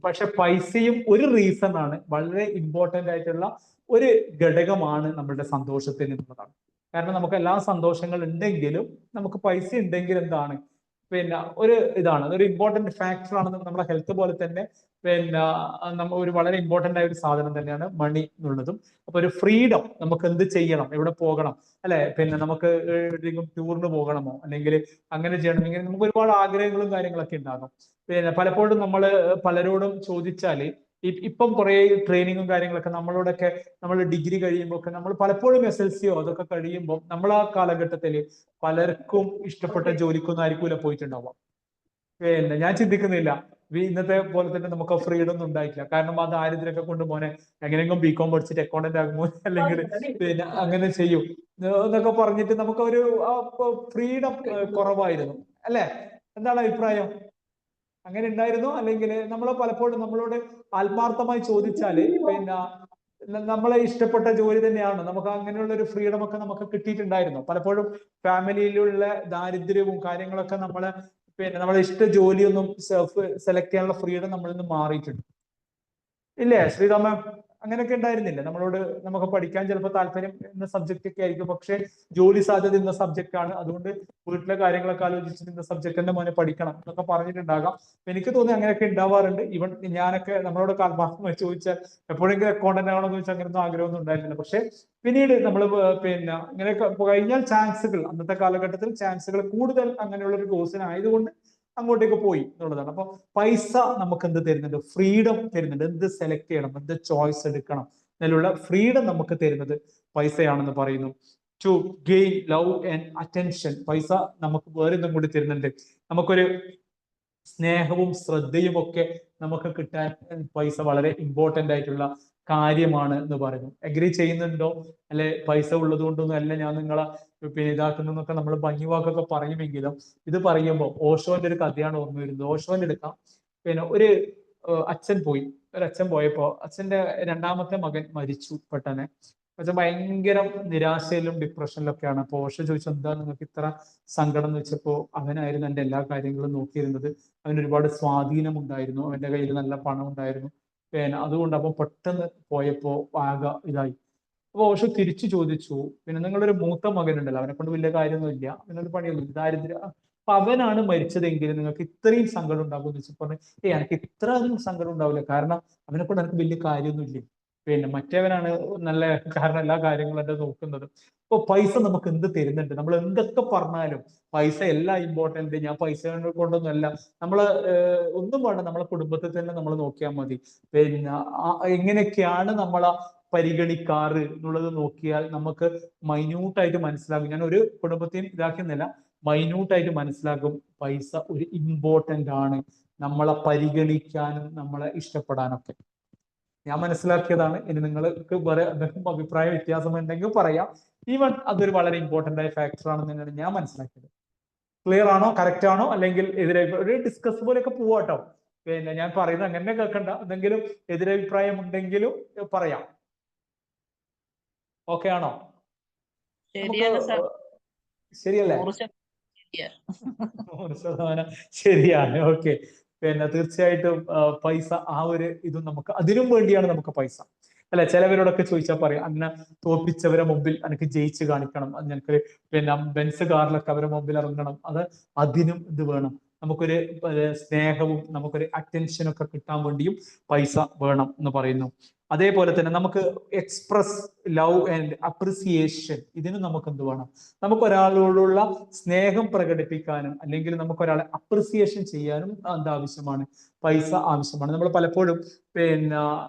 പക്ഷെ പൈസയും ഒരു റീസൺ ആണ്, വളരെ ഇമ്പോർട്ടന്റ് ആയിട്ടുള്ള ഒരു ഘടകമാണ് നമ്മളുടെ സന്തോഷത്തിന് എന്നുള്ളതാണ്. കാരണം നമുക്ക് എല്ലാ സന്തോഷങ്ങൾ ഉണ്ടെങ്കിലും നമുക്ക് പൈസ ഉണ്ടെങ്കിൽ എന്താണ്, പിന്നെ ഒരു ഇതാണ്, അതൊരു ഇമ്പോർട്ടന്റ് ഫാക്ടർ ആണ്. നമ്മുടെ ഹെൽത്ത് പോലെ തന്നെ പിന്നെ നമ്മൾ ഒരു വളരെ ഇമ്പോർട്ടന്റ് ആയ ഒരു സാധനം തന്നെയാണ് മണി എന്നുള്ളതും. അപ്പൊ ഒരു ഫ്രീഡം, നമുക്ക് എന്ത് ചെയ്യണം, എവിടെ പോകണം അല്ലെ, പിന്നെ നമുക്ക് എവിടെയെങ്കിലും ടൂറിന് പോകണമോ, അല്ലെങ്കിൽ അങ്ങനെ ചെയ്യണമെങ്കിൽ നമുക്ക് ഒരുപാട് ആഗ്രഹങ്ങളും കാര്യങ്ങളൊക്കെ ഉണ്ടാകും. പിന്നെ പലപ്പോഴും നമ്മൾ പലരോടും ചോദിച്ചാല് ഇപ്പം കുറെ ട്രെയിനിങ്ങും കാര്യങ്ങളൊക്കെ നമ്മളോടൊക്കെ, നമ്മൾ ഡിഗ്രി കഴിയുമ്പോൾ ഒക്കെ, നമ്മൾ പലപ്പോഴും SLCയോ അതൊക്കെ കഴിയുമ്പോൾ നമ്മൾ ആ കാലഘട്ടത്തിൽ പലർക്കും ഇഷ്ടപ്പെട്ട ജോലിക്കൊന്നും ആയിരിക്കൂല പോയിട്ടുണ്ടാവാം. പിന്നെ ഞാൻ ചിന്തിക്കുന്നില്ല ഇന്നത്തെ പോലെ തന്നെ നമുക്ക് ഫ്രീഡം ഒന്നും ഉണ്ടായിട്ടില്ല. കാരണം ആ ദാരിദ്ര്യമൊക്കെ കൊണ്ട് മോനെ എങ്ങനെയെങ്കിലും BCom പഠിച്ചിട്ട് അക്കൗണ്ടന്റ് ആകുമോ, അല്ലെങ്കിൽ പിന്നെ അങ്ങനെ ചെയ്യും എന്നൊക്കെ പറഞ്ഞിട്ട് നമുക്ക് ഒരു ഫ്രീഡം കുറവായിരുന്നു അല്ലെ. എന്താണ് അഭിപ്രായം? അങ്ങനെ ഉണ്ടായിരുന്നോ? അല്ലെങ്കിൽ നമ്മൾ പലപ്പോഴും നമ്മളോട് ആത്മാർത്ഥമായി ചോദിച്ചാല് പിന്നെ നമ്മളെ ഇഷ്ടപ്പെട്ട ജോലി തന്നെയാണ്, നമുക്ക് അങ്ങനെയുള്ള ഒരു ഫ്രീഡം ഒക്കെ നമുക്ക് കിട്ടിയിട്ടുണ്ടായിരുന്നു? പലപ്പോഴും ഫാമിലിയിലുള്ള ദാരിദ്ര്യവും കാര്യങ്ങളൊക്കെ നമ്മളെ പിന്നെ നമ്മളെ ഇഷ്ട ജോലിയൊന്നും സെലക്ട് ചെയ്യാനുള്ള ഫ്രീഡം നമ്മളിൽ നിന്ന് മാറിയിട്ടുണ്ട് ഇല്ലേ ശ്രീരാമ? അങ്ങനെയൊക്കെ ഉണ്ടായിരുന്നില്ലേ നമ്മളോട്? നമുക്ക് പഠിക്കാൻ ചിലപ്പോൾ താല്പര്യം ഇന്ന സബ്ജക്റ്റ് ഒക്കെ ആയിരിക്കും, പക്ഷെ ജോലി സാധ്യത ഇന്ന സബ്ജക്റ്റ് ആണ്, അതുകൊണ്ട് വീട്ടിലെ കാര്യങ്ങളൊക്കെ ആലോചിച്ചിട്ട് ഇന്ന സബ്ജക്റ്റിന്റെ മോനെ പഠിക്കണം എന്നൊക്കെ പറഞ്ഞിട്ടുണ്ടാകാം. എനിക്ക് തോന്നുന്നു അങ്ങനെയൊക്കെ ഉണ്ടാവാറുണ്ട്. ഇവൻ ഞാനൊക്കെ നമ്മളോട് ആത്മാർത്ഥമായി ചോദിച്ചാൽ എപ്പോഴെങ്കിലും അക്കൗണ്ടന്റ് ആണോ എന്ന് ചോദിച്ചാൽ അങ്ങനെയൊന്നും ആഗ്രഹമൊന്നും ഉണ്ടായിരുന്നില്ല. പക്ഷെ പിന്നീട് നമ്മൾ പിന്നെ ഇങ്ങനെയൊക്കെ കഴിഞ്ഞാൽ ചാൻസുകൾ, അന്നത്തെ കാലഘട്ടത്തിൽ ചാൻസുകൾ കൂടുതൽ അങ്ങനെയുള്ള ഒരു കോഴ്സിനായതുകൊണ്ട് അങ്ങോട്ടേക്ക് പോയി എന്നുള്ളതാണ്. അപ്പൊ പൈസ നമുക്ക് എന്ത് തരുന്നുണ്ട്? ഫ്രീഡം തരുന്നുണ്ട്. എന്ത് സെലക്ട് ചെയ്യണം, എന്ത് ചോയ്സ് എടുക്കണം എന്നുള്ള ഫ്രീഡം നമുക്ക് തരുന്നത് പൈസയാണെന്ന് പറയുന്നു. To gain love and attention, പൈസ നമുക്ക് വേറെ ഒന്നും കൂടി തരുന്നുണ്ട്. നമുക്കൊരു സ്നേഹവും ശ്രദ്ധയും ഒക്കെ നമുക്ക് കിട്ടാൻ പൈസ വളരെ ഇമ്പോർട്ടന്റ് ആയിട്ടുള്ള കാര്യമാണ് എന്ന് പറയുന്നു. അഗ്രി ചെയ്യുന്നുണ്ടോ? അല്ലെ പൈസ ഉള്ളത് കൊണ്ടൊന്നും അല്ല ഞാൻ നിങ്ങളെ പിന്നെ ഇതാക്കുന്നൊക്കെ നമ്മൾ ഭംഗിവാക്കൊക്കെ പറയുമെങ്കിലും, ഇത് പറയുമ്പോൾ ഓഷോന്റെ ഒരു കഥയാണ് ഓർമ്മ വരുന്നത്. ഓഷോന്റെ എടുക്കാം. പിന്നെ ഒരു അച്ഛൻ പോയി, ഒരു അച്ഛൻ പോയപ്പോ അച്ഛന്റെ രണ്ടാമത്തെ മകൻ മരിച്ചു പെട്ടെന്ന്. അച്ഛൻ ഭയങ്കര നിരാശയിലും ഡിപ്രഷനിലൊക്കെയാണ്. അപ്പൊ ഓഷോ ചോദിച്ചു, എന്താ നിങ്ങൾക്ക് ഇത്ര സങ്കടം എന്ന് വെച്ചപ്പോ, അവനായിരുന്നു എൻ്റെ എല്ലാ കാര്യങ്ങളും നോക്കിയിരുന്നത്, അവന് ഒരുപാട് സ്വാധീനം ഉണ്ടായിരുന്നു, അവന്റെ കയ്യിൽ നല്ല പണം ഉണ്ടായിരുന്നു, പിന്നെ അതുകൊണ്ട് അപ്പൊ പെട്ടെന്ന് പോയപ്പോ ആകെ ഇതായി. അപ്പൊ ഓഷോ തിരിച്ചു ചോദിച്ചു, പിന്നെ നിങ്ങളൊരു മൂത്ത മകനുണ്ടല്ലോ, അവനെ കൊണ്ട് വലിയ കാര്യമൊന്നുമില്ല, അവനൊരു പണിയൊന്നും ദാരിദ്ര്യ, അപ്പൊ അവനാണ് മരിച്ചതെങ്കിൽ നിങ്ങൾക്ക് ഇത്രയും സങ്കടം ഉണ്ടാകും എന്ന് വെച്ചാൽ പറഞ്ഞു, എനിക്ക് ഇത്ര അധികം സങ്കടം ഉണ്ടാവില്ല, കാരണം അവനെ കൊണ്ട് എനിക്ക് വലിയ കാര്യമൊന്നുമില്ല, പിന്നെ മറ്റേവനാണ് നല്ല, കാരണം എല്ലാ കാര്യങ്ങളും എന്നെ നോക്കുന്നത്. അപ്പൊ പൈസ നമുക്ക് എന്ത് തരുന്നുണ്ട്? നമ്മൾ എന്തൊക്കെ പറഞ്ഞാലും പൈസ എല്ലാം ഇമ്പോർട്ടന്റ്, ഞാൻ പൈസ കൊണ്ടൊന്നുമല്ല, നമ്മള് ഒന്നും വേണ്ട, നമ്മളെ കുടുംബത്തിൽ തന്നെ നമ്മൾ നോക്കിയാൽ മതി. പിന്നെ എങ്ങനെയൊക്കെയാണ് നമ്മളെ പരിഗണിക്കാറ് എന്നുള്ളത് നോക്കിയാൽ നമുക്ക് മൈന്യൂട്ടായിട്ട് മനസ്സിലാകും. ഞാൻ ഒരു കുടുംബത്തെയും ഇതാക്കുന്നില്ല, മൈന്യൂട്ടായിട്ട് മനസ്സിലാകും പൈസ ഒരു ഇമ്പോർട്ടന്റ് ആണ് നമ്മളെ പരിഗണിക്കാനും നമ്മളെ ഇഷ്ടപ്പെടാനൊക്കെ. ഞാൻ മനസ്സിലാക്കിയതാണ്. ഇനി നിങ്ങൾക്ക് വേറെ എന്തെങ്കിലും അഭിപ്രായ വ്യത്യാസം ഉണ്ടെങ്കിൽ പറയാം. ഈവൻ അതൊരു വളരെ ഇമ്പോർട്ടന്റ് ആയ ഫാക്ടർ ആണെന്നാണ് ഞാൻ മനസ്സിലാക്കിയത്. ക്ലിയർ ആണോ? കറക്റ്റ് ആണോ? അല്ലെങ്കിൽ എതിരെ ഒരു ഡിസ്കസ് പോലെയൊക്കെ പോവാട്ടോ. പിന്നെ ഞാൻ പറയുന്നത് അങ്ങനെ കേൾക്കണ്ട, എന്തെങ്കിലും എതിരഭിപ്രായം ഉണ്ടെങ്കിലും പറയാം. ഓക്കെ ആണോ? ശരിയല്ലേ? 100% ശരിയാ. 100% ശരിയാണ്. ഓക്കെ. പിന്നെ തീർച്ചയായിട്ടും പൈസ ആ ഒരു ഇതും നമുക്ക് അതിനും വേണ്ടിയാണ് നമുക്ക് പൈസ അല്ലെ. ചിലവരോടൊക്കെ ചോദിച്ചാൽ പറയാം, അന്നെ തോൽപ്പിച്ചവരെ മുമ്പിൽ എനിക്ക് ജയിച്ച് കാണിക്കണം, ഞങ്ങൾക്ക് പിന്നെ ബെൻസ് കാറിലൊക്കെ അവരെ മുമ്പിൽ ഇറങ്ങണം, അതിനും ഇത് വേണം. നമുക്കൊരു സ്നേഹവും നമുക്കൊരു അറ്റൻഷനൊക്കെ കിട്ടാൻ വേണ്ടിയും പൈസ വേണം എന്ന് പറയുന്നു. അതേപോലെ തന്നെ നമുക്ക് എക്സ്പ്രസ് ലവ് ആൻഡ് അപ്രിസിയേഷൻ, ഇതിന് നമുക്ക് എന്ത് വേണം? നമുക്ക് ഒരാളോടുള്ള സ്നേഹം പ്രകടിപ്പിക്കാനും അല്ലെങ്കിൽ നമുക്ക് ഒരാളെ അപ്രിസിയേഷൻ ചെയ്യാനും എന്താവശ്യമാണ്? പൈസ ആവശ്യമാണ്. നമ്മൾ പലപ്പോഴും പിന്നെ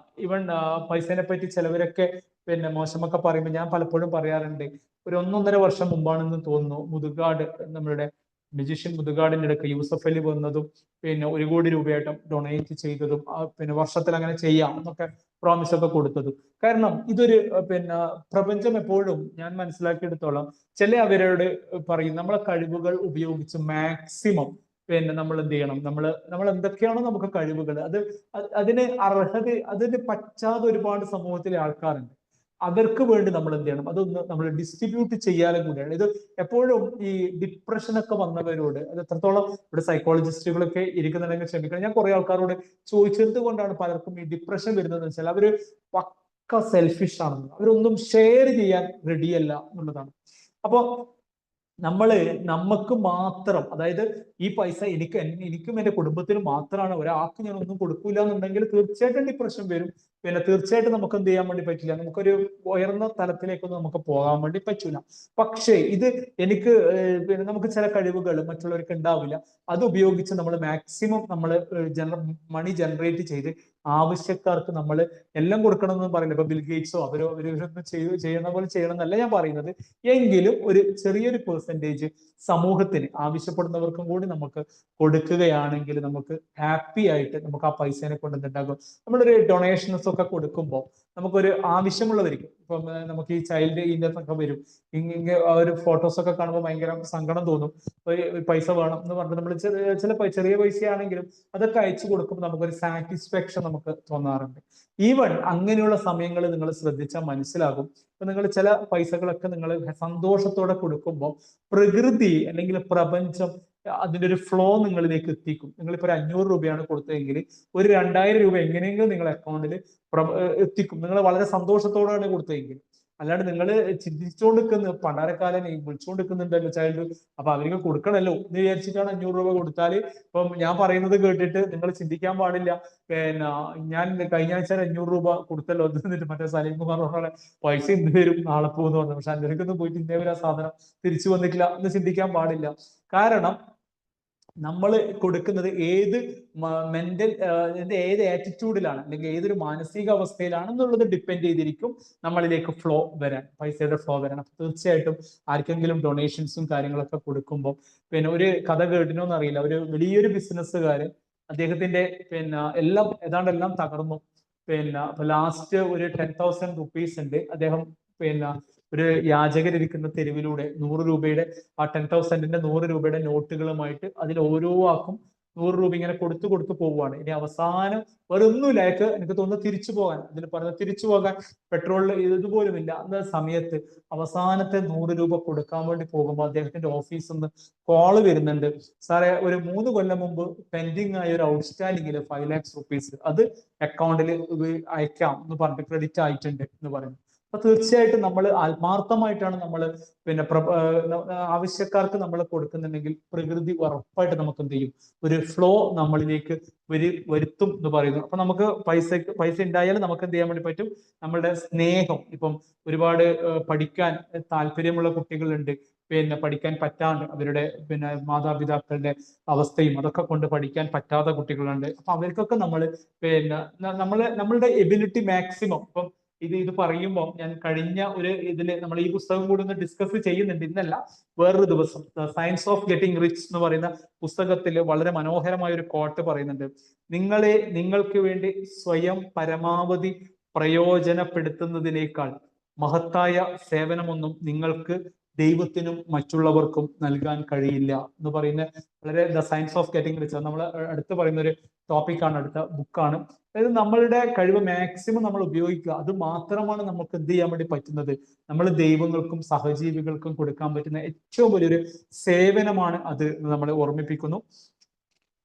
ഈവൻ പൈസനെ പറ്റി ചിലവരൊക്കെ പിന്നെ മോശമൊക്കെ പറയുമ്പോൾ ഞാൻ പലപ്പോഴും പറയാറുണ്ട്, ഒരു 1.5 വർഷം മുമ്പാണെന്ന് തോന്നുന്നു മുതുകാട് നമ്മളുടെ മജിഷ്യൻ മുതുകാടിന്റെ അടുക്ക് യൂസഫ് അലി വന്നതും പിന്നെ 1 കോടി രൂപയായിട്ട് ഡൊണേറ്റ് ചെയ്തതും പിന്നെ വർഷത്തിൽ അങ്ങനെ ചെയ്യാം എന്നൊക്കെ പ്രോമിസ് ഒക്കെ കൊടുത്തതും. കാരണം ഇതൊരു പിന്നെ പ്രപഞ്ചം എപ്പോഴും ഞാൻ മനസ്സിലാക്കിയെടുത്തോളം അവരോട് പറയും, നമ്മളെ കഴിവുകൾ ഉപയോഗിച്ച് മാക്സിമം പിന്നെ നമ്മൾ എന്ത് ചെയ്യണം, നമ്മൾ എന്തൊക്കെയാണോ നമുക്ക് കഴിവുകൾ അതിന് അർഹത അതിന് പറ്റാതെ ഒരുപാട് സമൂഹത്തിലെ ആൾക്കാരുണ്ട്. അവർക്ക് വേണ്ടി നമ്മൾ എന്ത് ചെയ്യണം, അതൊന്ന് നമ്മൾ ഡിസ്ട്രിബ്യൂട്ട് ചെയ്യാനും കൂടിയാണ്. ഇത് എപ്പോഴും ഈ ഡിപ്രഷനൊക്കെ വന്നവരോട്, അത് എത്രത്തോളം ഇവിടെ സൈക്കോളജിസ്റ്റുകളൊക്കെ ഇരിക്കുന്നുണ്ടെങ്കിൽ ക്ഷമിക്കണം, ഞാൻ കുറെ ആൾക്കാരോട് ചോദിച്ചത് കൊണ്ടാണ് പലർക്കും ഈ ഡിപ്രഷൻ വരുന്നതെന്ന് വെച്ചാൽ അവര് പക്ക സെൽഫിഷ് ആണെന്ന്, അവരൊന്നും ഷെയർ ചെയ്യാൻ റെഡിയല്ല എന്നുള്ളതാണ്. അപ്പൊ നമുക്ക് മാത്രം, അതായത് ഈ പൈസ എനിക്കും എന്റെ കുടുംബത്തിനും മാത്രമാണ്, ഒരാൾക്ക് ഞാൻ ഒന്നും കൊടുക്കൂല എന്നുണ്ടെങ്കിൽ തീർച്ചയായിട്ടും ഡിപ്രഷൻ വരും. പിന്നെ തീർച്ചയായിട്ടും നമുക്ക് എന്ത് ചെയ്യാൻ വേണ്ടി പറ്റില്ല, നമുക്കൊരു ഉയർന്ന തലത്തിലേക്കൊന്നും നമുക്ക് പോകാൻ വേണ്ടി പറ്റൂല. പക്ഷേ ഇത് എനിക്ക് പിന്നെ നമുക്ക് ചില കഴിവുകൾ മറ്റുള്ളവർക്ക് ഉണ്ടാവില്ല, അത് ഉപയോഗിച്ച് നമ്മൾ മാക്സിമം നമ്മൾ മണി ജനറേറ്റ് ചെയ്ത് ആവശ്യക്കാർക്ക് നമ്മൾ എല്ലാം കൊടുക്കണം എന്ന് പറയുന്നത്. ഇപ്പൊ ബിൽഗേറ്റ്സോ അവരൊന്നും ചെയ്യുന്ന പോലെ ചെയ്യണം എന്നല്ല ഞാൻ പറയുന്നത്, എങ്കിലും ഒരു ചെറിയൊരു പെർസെൻറ്റേജ് സമൂഹത്തിന് ആവശ്യപ്പെടുന്നവർക്കും കൂടി നമുക്ക് കൊടുക്കുകയാണെങ്കിൽ നമുക്ക് ഹാപ്പി ആയിട്ട് നമുക്ക് ആ പൈസനെ കൊണ്ട് എന്തുണ്ടാകും. നമ്മളൊരു ഡൊണേഷൻസ് ഒക്കെ കൊടുക്കുമ്പോൾ നമുക്കൊരു ആവശ്യമുള്ളവർക്ക്, ഇപ്പം നമുക്ക് ഈ ചൈൽഡ് ഒക്കെ വരും, ഇങ്ങനെ ആ ഒരു ഫോട്ടോസ് ഒക്കെ കാണുമ്പോൾ ഭയങ്കര സങ്കടം തോന്നും. ഒരു പൈസ വേണം എന്ന് പറഞ്ഞിട്ട് നമ്മൾ ചെറിയ പൈസയാണെങ്കിലും അതൊക്കെ അയച്ചു കൊടുക്കുമ്പോൾ നമുക്കൊരു സാറ്റിസ്ഫാക്ഷൻ നമുക്ക് തോന്നാറുണ്ട്. ഈവൻ അങ്ങനെയുള്ള സമയങ്ങൾ നിങ്ങൾ ശ്രദ്ധിച്ചാൽ മനസ്സിലാകും. ഇപ്പൊ നിങ്ങൾ ചില പൈസകളൊക്കെ നിങ്ങൾ സന്തോഷത്തോടെ കൊടുക്കുമ്പോൾ പ്രകൃതി അല്ലെങ്കിൽ പ്രപഞ്ചം അതിന്റെ ഒരു ഫ്ലോ നിങ്ങളിലേക്ക് എത്തിക്കും. നിങ്ങളിപ്പോ ഒരു 500 രൂപയാണ് കൊടുത്തതെങ്കിൽ ഒരു 2000 രൂപ എങ്ങനെയെങ്കിലും നിങ്ങളുടെ അക്കൗണ്ടിൽ എത്തിക്കും. നിങ്ങൾ വളരെ സന്തോഷത്തോടെയാണ് കൊടുത്തതെങ്കിൽ. അല്ലാണ്ട് നിങ്ങൾ ചിന്തിച്ചുകൊണ്ടിരിക്കുന്ന പണ്ടാരക്കാലം വിളിച്ചുകൊണ്ടിരിക്കുന്നുണ്ടല്ലോ ചൈൽഡ്, അപ്പൊ അവർക്ക് കൊടുക്കണമല്ലോ എന്ന് വിചാരിച്ചിട്ടാണ് 500 രൂപ കൊടുത്താൽ. ഇപ്പം ഞാൻ പറയുന്നത് കേട്ടിട്ട് നിങ്ങൾ ചിന്തിക്കാൻ പാടില്ല, പിന്നെ ഞാൻ കഴിഞ്ഞ ആഴ്ച 500 രൂപ കൊടുത്തല്ലോ എന്നിട്ട് മറ്റേ സലീം കുമാർ പറഞ്ഞ പൈസ ഇന്ന് വരും നാളെ പോകുന്നു പറഞ്ഞു, പക്ഷെ അവർക്കൊന്നും പോയിട്ട് ഇന്നേവരെ ആ സാധനം തിരിച്ചു വന്നിട്ടില്ല എന്ന് ചിന്തിക്കാൻ പാടില്ല. കാരണം നമ്മൾ കൊടുക്കുന്നത് ഏത് മെന്റൽ ഏത് ആറ്റിറ്റ്യൂഡിലാണ് അല്ലെങ്കിൽ ഏതൊരു മാനസിക അവസ്ഥയിലാണെന്നുള്ളത് ഡിപ്പെൻഡ് ചെയ്തിരിക്കും നമ്മളിലേക്ക് ഫ്ലോ വരാൻ, പൈസയുടെ ഫ്ലോ വരാൻ. അപ്പൊ തീർച്ചയായിട്ടും ആർക്കെങ്കിലും ഡൊണേഷൻസും കാര്യങ്ങളൊക്കെ കൊടുക്കുമ്പോൾ, പിന്നെ ഒരു കഥ കേട്ടിനോന്ന് അറിയില്ല, ഒരു വലിയൊരു ബിസിനസ്സുകാരൻ അദ്ദേഹത്തിന്റെ പിന്നെ ഏതാണ്ടെല്ലാം തകർന്നു. പിന്നെ ലാസ്റ്റ് ഒരു 10,000 റുപ്പീസ് ഉണ്ട്. അദ്ദേഹം പിന്നെ ഒരു യാചകരിരിക്കുന്ന തെരുവിലൂടെ 100 രൂപയുടെ ആ 10,000ന്റെ 100 രൂപയുടെ നോട്ടുകളുമായിട്ട് അതിൽ ഓരോ ആക്കും 100 രൂപ ഇങ്ങനെ കൊടുത്തു പോവുകയാണ്. ഇനി അവസാനം വേറൊന്നുമില്ല, എനിക്ക് തോന്നുന്നു തിരിച്ചു പോകാൻ, അതിൽ പറഞ്ഞ തിരിച്ചു പോകാൻ പെട്രോളിൽ ഇതുപോലുമില്ല. അന്ന സമയത്ത് അവസാനത്തെ 100 രൂപ കൊടുക്കാൻ വേണ്ടി പോകുമ്പോൾ അദ്ദേഹത്തിന്റെ ഓഫീസിൽ നിന്ന് കോള് വരുന്നുണ്ട്, സാറേ ഒരു 3 കൊല്ലം മുമ്പ് പെൻഡിങ് ആയ ഒരു ഔട്ട്സ്റ്റാൻഡിങ്ങില് 5 lakhs റുപ്പീസ് അത് അക്കൗണ്ടിൽ അയക്കാം എന്ന് പറഞ്ഞിട്ട് ക്രെഡിറ്റ് ആയിട്ടുണ്ട് എന്ന് പറയുന്നു. അപ്പൊ തീർച്ചയായിട്ടും നമ്മൾ ആത്മാർത്ഥമായിട്ടാണ് നമ്മൾ പിന്നെ ആവശ്യക്കാർക്ക് നമ്മൾ കൊടുക്കുന്നുണ്ടെങ്കിൽ പ്രകൃതി ഉറപ്പായിട്ട് നമുക്ക് എന്ത് ചെയ്യും, ഒരു ഫ്ലോ നമ്മളിലേക്ക് വരുത്തും എന്ന് പറയുന്നു. അപ്പൊ നമുക്ക് പൈസ ഉണ്ടായാലും നമുക്ക് എന്ത് ചെയ്യാൻ വേണ്ടി പറ്റും, നമ്മളുടെ സ്നേഹം, ഇപ്പം ഒരുപാട് പഠിക്കാൻ താല്പര്യമുള്ള കുട്ടികളുണ്ട്, പിന്നെ പഠിക്കാൻ പറ്റാണ്ട് അവരുടെ പിന്നെ മാതാപിതാക്കളുടെ അവസ്ഥയും അതൊക്കെ കൊണ്ട് പഠിക്കാൻ പറ്റാത്ത കുട്ടികളുണ്ട്. അപ്പൊ അവർക്കൊക്കെ നമ്മൾ പിന്നെ നമ്മളുടെ എബിലിറ്റി മാക്സിമം, ഇപ്പം ഇത് പറയുമ്പോൾ ഞാൻ കഴിഞ്ഞ ഒരു ഇതില് നമ്മൾ ഈ പുസ്തകം കൂടി ഒന്ന് ഡിസ്കസ് ചെയ്യുന്നുണ്ട്, ഇന്നല്ല വേറൊരു ദിവസം. സയൻസ് ഓഫ് ഗെറ്റിംഗ് റിച്ച് എന്ന് പറയുന്ന പുസ്തകത്തിൽ വളരെ മനോഹരമായ ഒരു കോട്ട് പറയുന്നുണ്ട്, നിങ്ങൾക്ക് വേണ്ടി സ്വയം പരമാവധി പ്രയോജനപ്പെടുത്തുന്നതിനേക്കാൾ മഹത്തായ സേവനമൊന്നും നിങ്ങൾക്ക് ദൈവത്തിനും മറ്റുള്ളവർക്കും നൽകാൻ കഴിയില്ല എന്ന് പറയുന്ന വളരെ the science of getting rich നമ്മൾ അടുത്ത് പറയുന്ന ഒരു ടോപ്പിക്കാണ്, അടുത്ത ബുക്കാണ്. അതായത് നമ്മളുടെ കഴിവ് മാക്സിമം നമ്മൾ ഉപയോഗിക്കുക, അത് മാത്രമാണ് നമുക്ക് എന്ത് ചെയ്യാൻ വേണ്ടി പറ്റുന്നത്, നമ്മൾ ദൈവങ്ങൾക്കും സഹജീവികൾക്കും കൊടുക്കാൻ പറ്റുന്ന ഏറ്റവും വലിയൊരു സേവനമാണ് അത് നമ്മളെ ഓർമ്മിപ്പിക്കുന്നു.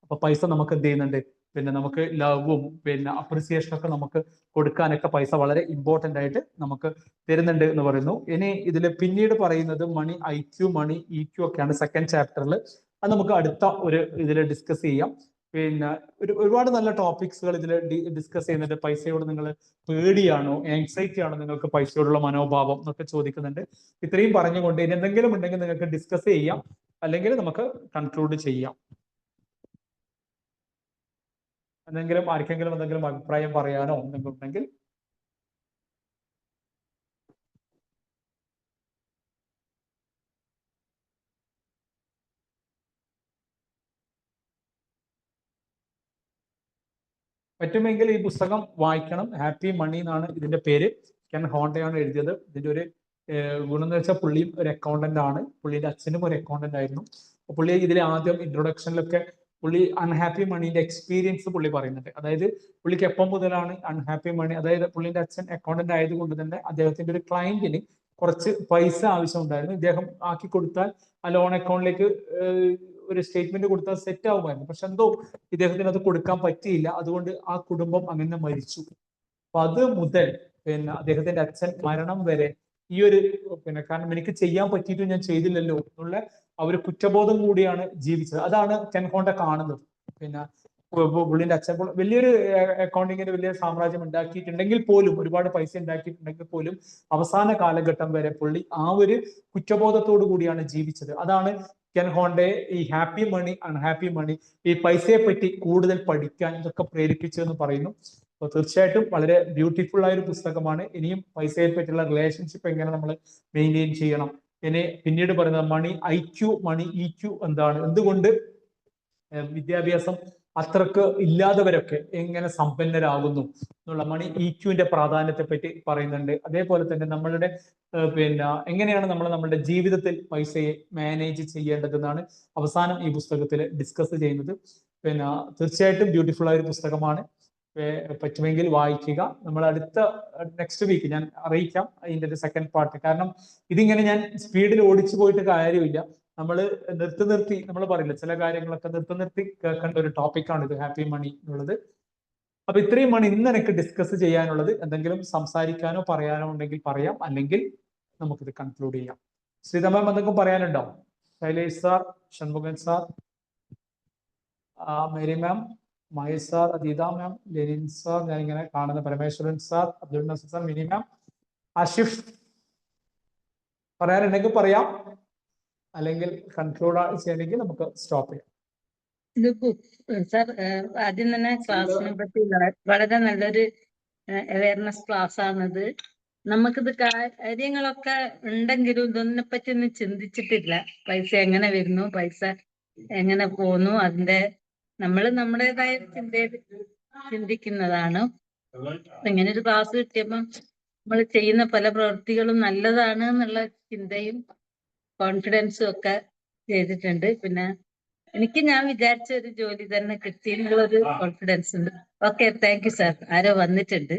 അപ്പൊ പൈസ നമുക്ക് എന്ത് ചെയ്യുന്നുണ്ട്, പിന്നെ നമുക്ക് ലവും പിന്നെ അപ്രിസിയേഷനും ഒക്കെ നമുക്ക് കൊടുക്കാനൊക്കെ പൈസ വളരെ ഇമ്പോർട്ടന്റ് ആയിട്ട് നമുക്ക് തരുന്നുണ്ട് എന്ന് പറയുന്നു. ഇനി ഇതിൽ പിന്നീട് പറയുന്നത് മണി IQ, മണി EQ ഒക്കെയാണ് സെക്കൻഡ് ചാപ്റ്ററിൽ. അത് നമുക്ക് അടുത്ത ഒരു ഇതിൽ ഡിസ്കസ് ചെയ്യാം. പിന്നെ ഒരുപാട് നല്ല ടോപ്പിക്സുകൾ ഇതിൽ ഡിസ്കസ് ചെയ്യുന്നുണ്ട്. പൈസയോട് നിങ്ങൾ പേടിയാണോ, ആങ്സൈറ്റി ആണോ നിങ്ങൾക്ക് പൈസയോടുള്ള മനോഭാവം എന്നൊക്കെ ചോദിക്കുന്നുണ്ട്. ഇത്രയും പറഞ്ഞുകൊണ്ട് ഇനി എന്തെങ്കിലും ഉണ്ടെങ്കിൽ നിങ്ങൾക്ക് ഡിസ്കസ് ചെയ്യാം, അല്ലെങ്കിൽ നമുക്ക് കൺക്ലൂഡ് ചെയ്യാം. ആർക്കെങ്കിലും എന്തെങ്കിലും അഭിപ്രായം പറയാനോ എന്തെങ്കിലും ഉണ്ടെങ്കിൽ. പറ്റുമെങ്കിൽ ഈ പുസ്തകം വായിക്കണം. ഹാപ്പി മണി എന്നാണ് ഇതിന്റെ പേര്. കെൻ ഹോണ്ടയാണ് എഴുതിയത്. ഇതിന്റെ ഒരു ഗുണം എന്ന് വെച്ചാൽ പുള്ളിയും ഒരു അക്കൗണ്ടന്റ് ആണ്. പുള്ളിയുടെ അച്ഛനും ഒരു അക്കൗണ്ടന്റ് ആയിരുന്നു. പുള്ളി ഇതിലെ ആദ്യം ഇൻട്രൊഡക്ഷനിലൊക്കെ പുള്ളി അൺഹാപ്പി മണീന്റെ എക്സ്പീരിയൻസ് പുള്ളി പറയുന്നുണ്ട്. അതായത് പുള്ളിക്ക് എപ്പം മുതലാണ് അൺഹാപ്പി മണി, അതായത് പുള്ളിന്റെ അച്ഛൻ അക്കൗണ്ടന്റ് ആയതുകൊണ്ട് തന്നെ അദ്ദേഹത്തിന്റെ ഒരു ക്ലയന്റിന് കുറച്ച് പൈസ ആവശ്യമുണ്ടായിരുന്നു. ഇദ്ദേഹം ആക്കി കൊടുത്താൽ ആ ലോൺ അക്കൗണ്ടിലേക്ക് ഒരു സ്റ്റേറ്റ്മെന്റ് കൊടുത്താൽ സെറ്റ് ആവുമായിരുന്നു. പക്ഷെ എന്തോ ഇദ്ദേഹത്തിന് അത് കൊടുക്കാൻ പറ്റിയില്ല. അതുകൊണ്ട് ആ കുടുംബം അങ്ങനെ മരിച്ചു. അപ്പൊ അത് മുതൽ പിന്നെ അദ്ദേഹത്തിന്റെ അച്ഛൻ മരണം വരെ ഈ ഒരു കാരണം എനിക്ക് ചെയ്യാൻ പറ്റിയിട്ടും ഞാൻ ചെയ്തില്ലല്ലോ എന്നുള്ള ആ ഒരു കുറ്റബോധം കൂടിയാണ് ജീവിച്ചത്. അതാണ് കെൻ ഹോണ്ട കാണുന്നത്. പിന്നെ പുള്ളിന്റെ അച്ഛൻ വലിയൊരു അക്കൗണ്ടിങ്ങിന് വലിയ സാമ്രാജ്യം ഉണ്ടാക്കിയിട്ടുണ്ടെങ്കിൽ പോലും, ഒരുപാട് പൈസ ഉണ്ടാക്കിയിട്ടുണ്ടെങ്കിൽ പോലും അവസാന കാലഘട്ടം വരെ പുള്ളി ആ ഒരു കുറ്റബോധത്തോടു കൂടിയാണ് ജീവിച്ചത്. അതാണ് കെൻ ഹോണ്ടയെ ഈ ഹാപ്പി മണി, അൺഹാപ്പി മണി, ഈ പൈസയെ പറ്റി കൂടുതൽ പഠിക്കാൻ ഇതൊക്കെ പ്രേരിപ്പിച്ചതെന്ന് പറയുന്നു. അപ്പോൾ തീർച്ചയായിട്ടും വളരെ ബ്യൂട്ടിഫുൾ ആയ ഒരു പുസ്തകമാണ്. ഇനിയും പൈസയെ പറ്റിയുള്ള റിലേഷൻഷിപ്പ് എങ്ങനെ നമ്മൾ മെയിൻറ്റെയിൻ ചെയ്യണം. ഇനി പിന്നീട് പറയുന്നത് മണി IQ, മണി EQ എന്താണ്, എന്തുകൊണ്ട് വിദ്യാഭ്യാസം അത്രക്ക് ഇല്ലാത്തവരൊക്കെ എങ്ങനെ സമ്പന്നരാകുന്നു എന്നുള്ള മണി EQന്റെ പ്രാധാന്യത്തെ പറ്റി പറയുന്നുണ്ട്. അതേപോലെ തന്നെ നമ്മളുടെ പിന്നെ എങ്ങനെയാണ് നമ്മുടെ ജീവിതത്തിൽ പൈസയെ മാനേജ് ചെയ്യേണ്ടതെന്നാണ് അവസാനം ഈ പുസ്തകത്തിൽ ഡിസ്കസ് ചെയ്യുന്നത്. പിന്നെ തീർച്ചയായിട്ടും ബ്യൂട്ടിഫുൾ ആയ ഒരു പുസ്തകമാണ്. പറ്റുമെങ്കിൽ വായിക്കുക. നമ്മൾ അടുത്ത നെക്സ്റ്റ് വീക്ക് ഞാൻ അറിയിക്കാം അതിന്റെ ഒരു സെക്കൻഡ് പാർട്ട്. കാരണം ഇതിങ്ങനെ ഞാൻ സ്പീഡിൽ ഓടിച്ചു പോയിട്ട് കാര്യമില്ല. നമ്മൾ നിർത്തി നമ്മൾ പറയില്ല, ചില കാര്യങ്ങളൊക്കെ നിർത്തി കേൾക്കേണ്ട ഒരു ടോപ്പിക്കാണ് ഇത്, ഹാപ്പി മണി എന്നുള്ളത്. അപ്പൊ ഇത്രയും മണി ഇന്ന് എനിക്ക് ഡിസ്കസ് ചെയ്യാനുള്ളത്. എന്തെങ്കിലും സംസാരിക്കാനോ പറയാനോ ഉണ്ടെങ്കിൽ പറയാം, അല്ലെങ്കിൽ നമുക്കിത് കൺക്ലൂഡ് ചെയ്യാം. ശ്രീത മാം എന്തെങ്കിലും പറയാനുണ്ടോ? Shailesh sir, Shanmukhan sir, Mary ma'am, Mahesh sir, Adeetha ma'am, Lenin sir, ഞാനിങ്ങനെ കാണുന്ന Parameswaran sir, Abdul Nazeer sir, Mini ma'am, Ashif, പറയാനുണ്ടെങ്കിൽ പറയാം, അല്ലെങ്കിൽ കൺക്ലൂഡ് ചെയ്യണമെങ്കിൽ നമുക്ക് സ്റ്റോപ്പ് ചെയ്യാം. സാർ ആദ്യം തന്നെ ക്ലാസ്സിനെ പറ്റി വളരെ നല്ലൊരു അവയർനെസ് ക്ലാസ് ആണിത്. നമുക്കിത് കാര്യങ്ങളൊക്കെ ഉണ്ടെങ്കിലും ഇതൊന്നിനെ പറ്റി ഒന്നും ചിന്തിച്ചിട്ടില്ല. പൈസ എങ്ങനെ വരുന്നു, പൈസ എങ്ങനെ പോന്നു, അതിന്റെ നമ്മൾ നമ്മുടേതായ ചിന്തയിൽ ചിന്തിക്കുന്നതാണ്. ഇങ്ങനെ ഒരു ക്ലാസ് കിട്ടിയപ്പോൾ നമ്മൾ ചെയ്യുന്ന പല പ്രവൃത്തികളും നല്ലതാണ് എന്നുള്ള ചിന്തയും കോൺഫിഡൻസും ഒക്കെ ചെയ്തിട്ടുണ്ട്. പിന്നെ എനിക്ക് ഞാൻ വിചാരിച്ച ഒരു ജോലി തന്നെ കിട്ടിയെന്നുള്ളൊരു കോൺഫിഡൻസ് ഉണ്ട്. Okay, thank you sir. ആരോ വന്നിട്ടുണ്ട്.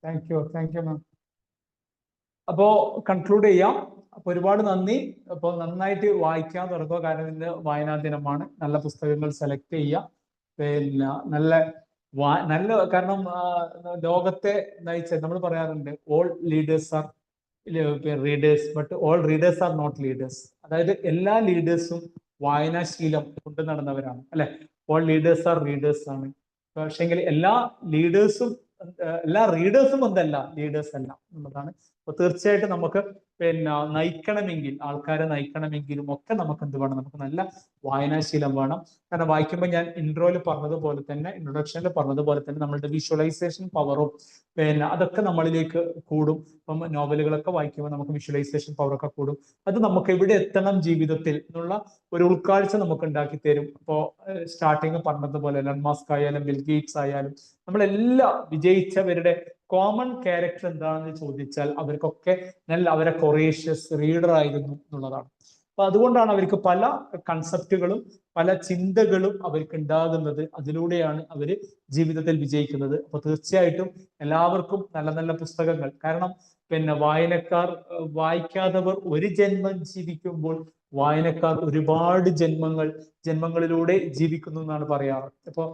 Thank you ma'am. അപ്പോ കൺക്ലൂഡ് ചെയ്യാം. അപ്പൊ ഒരുപാട് നന്ദി. അപ്പോൾ നന്നായിട്ട് വായിക്കാൻ തുടങ്ങുക. കാരണം ഇന്ന് വായനാ ദിനമാണ്. നല്ല പുസ്തകങ്ങൾ സെലക്ട് ചെയ്യുക. പിന്നെ നല്ല കാരണം ലോകത്തെ നയിച്ച നമ്മൾ പറയാറുണ്ട്, all leaders are readers but all readers are not leaders. അതായത് എല്ലാ ലീഡേഴ്സും വായനാശീലം കൊണ്ടു നടന്നവരാണ്, അല്ലെ? ഓൾ ലീഡേഴ്സ് ആർ റീഡേഴ്സ് ആണ്. പക്ഷെങ്കിൽ എല്ലാ റീഡേഴ്സും എന്തല്ല, ലീഡേഴ്സ് അല്ല എന്നുള്ളതാണ്. അപ്പൊ തീർച്ചയായിട്ടും നമുക്ക് പിന്നെ നയിക്കണമെങ്കിൽ, ആൾക്കാരെ നയിക്കണമെങ്കിലും ഒക്കെ നമുക്ക് എന്ത് വേണം, നമുക്ക് നല്ല വായനാശീലം വേണം. കാരണം വായിക്കുമ്പോൾ ഞാൻ ഇൻട്രോയിൽ പറഞ്ഞതുപോലെ തന്നെ, ഇൻട്രൊഡക്ഷനിൽ പറഞ്ഞതുപോലെ തന്നെ നമ്മളുടെ വിഷ്വലൈസേഷൻ പവറും പിന്നെ അതൊക്കെ നമ്മളിലേക്ക് കൂടും. ഇപ്പം നോവലുകളൊക്കെ വായിക്കുമ്പോൾ നമുക്ക് വിഷ്വലൈസേഷൻ പവറൊക്കെ കൂടും. അത് നമുക്ക് എവിടെ എത്തണം ജീവിതത്തിൽ എന്നുള്ള ഒരു ഉൾക്കാഴ്ച നമുക്ക് ഉണ്ടാക്കി തരും. ഇപ്പോൾ സ്റ്റാർട്ടിങ് പറഞ്ഞതുപോലെ എലൺ മസ്ക് ആയാലും ബിൽ ഗേറ്റ്സ് ആയാലും നമ്മളെല്ലാം വിജയിച്ചവരുടെ കോമൺ ക്യാരക്ടർ എന്താണെന്ന് ചോദിച്ചാൽ അവർക്കൊക്കെ അവരെ കൊറേഷ്യസ് റീഡർ ആയിരുന്നു എന്നുള്ളതാണ്. അപ്പൊ അതുകൊണ്ടാണ് അവർക്ക് പല കൺസെപ്റ്റുകളും പല ചിന്തകളും അവർക്ക് ഉണ്ടാകുന്നത്. അതിലൂടെയാണ് അവർ ജീവിതത്തിൽ വിജയിക്കുന്നത്. അപ്പൊ തീർച്ചയായിട്ടും എല്ലാവർക്കും നല്ല നല്ല പുസ്തകങ്ങൾ, കാരണം പിന്നെ വായനക്കാർ വായിക്കാത്തവർ ഒരു ജന്മം ജീവിക്കുമ്പോൾ വായനക്കാർ ഒരുപാട് ജന്മങ്ങളിലൂടെ ജീവിക്കുന്നു എന്നാണ് പറയാറ്. അപ്പൊ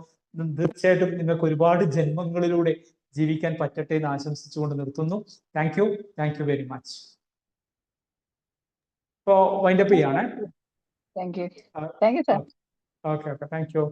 തീർച്ചയായിട്ടും നിങ്ങൾക്ക് ഒരുപാട് ജന്മങ്ങളിലൂടെ ജീവിക്കാൻ പറ്റട്ടെ എന്ന് ആശംസിച്ചുകൊണ്ട് നിർത്തുന്നു. Thank you very much. ഇപ്പോ വൈൻഡപ്പ് ചെയ്യാണ്. Thank you sir. Okay thank U.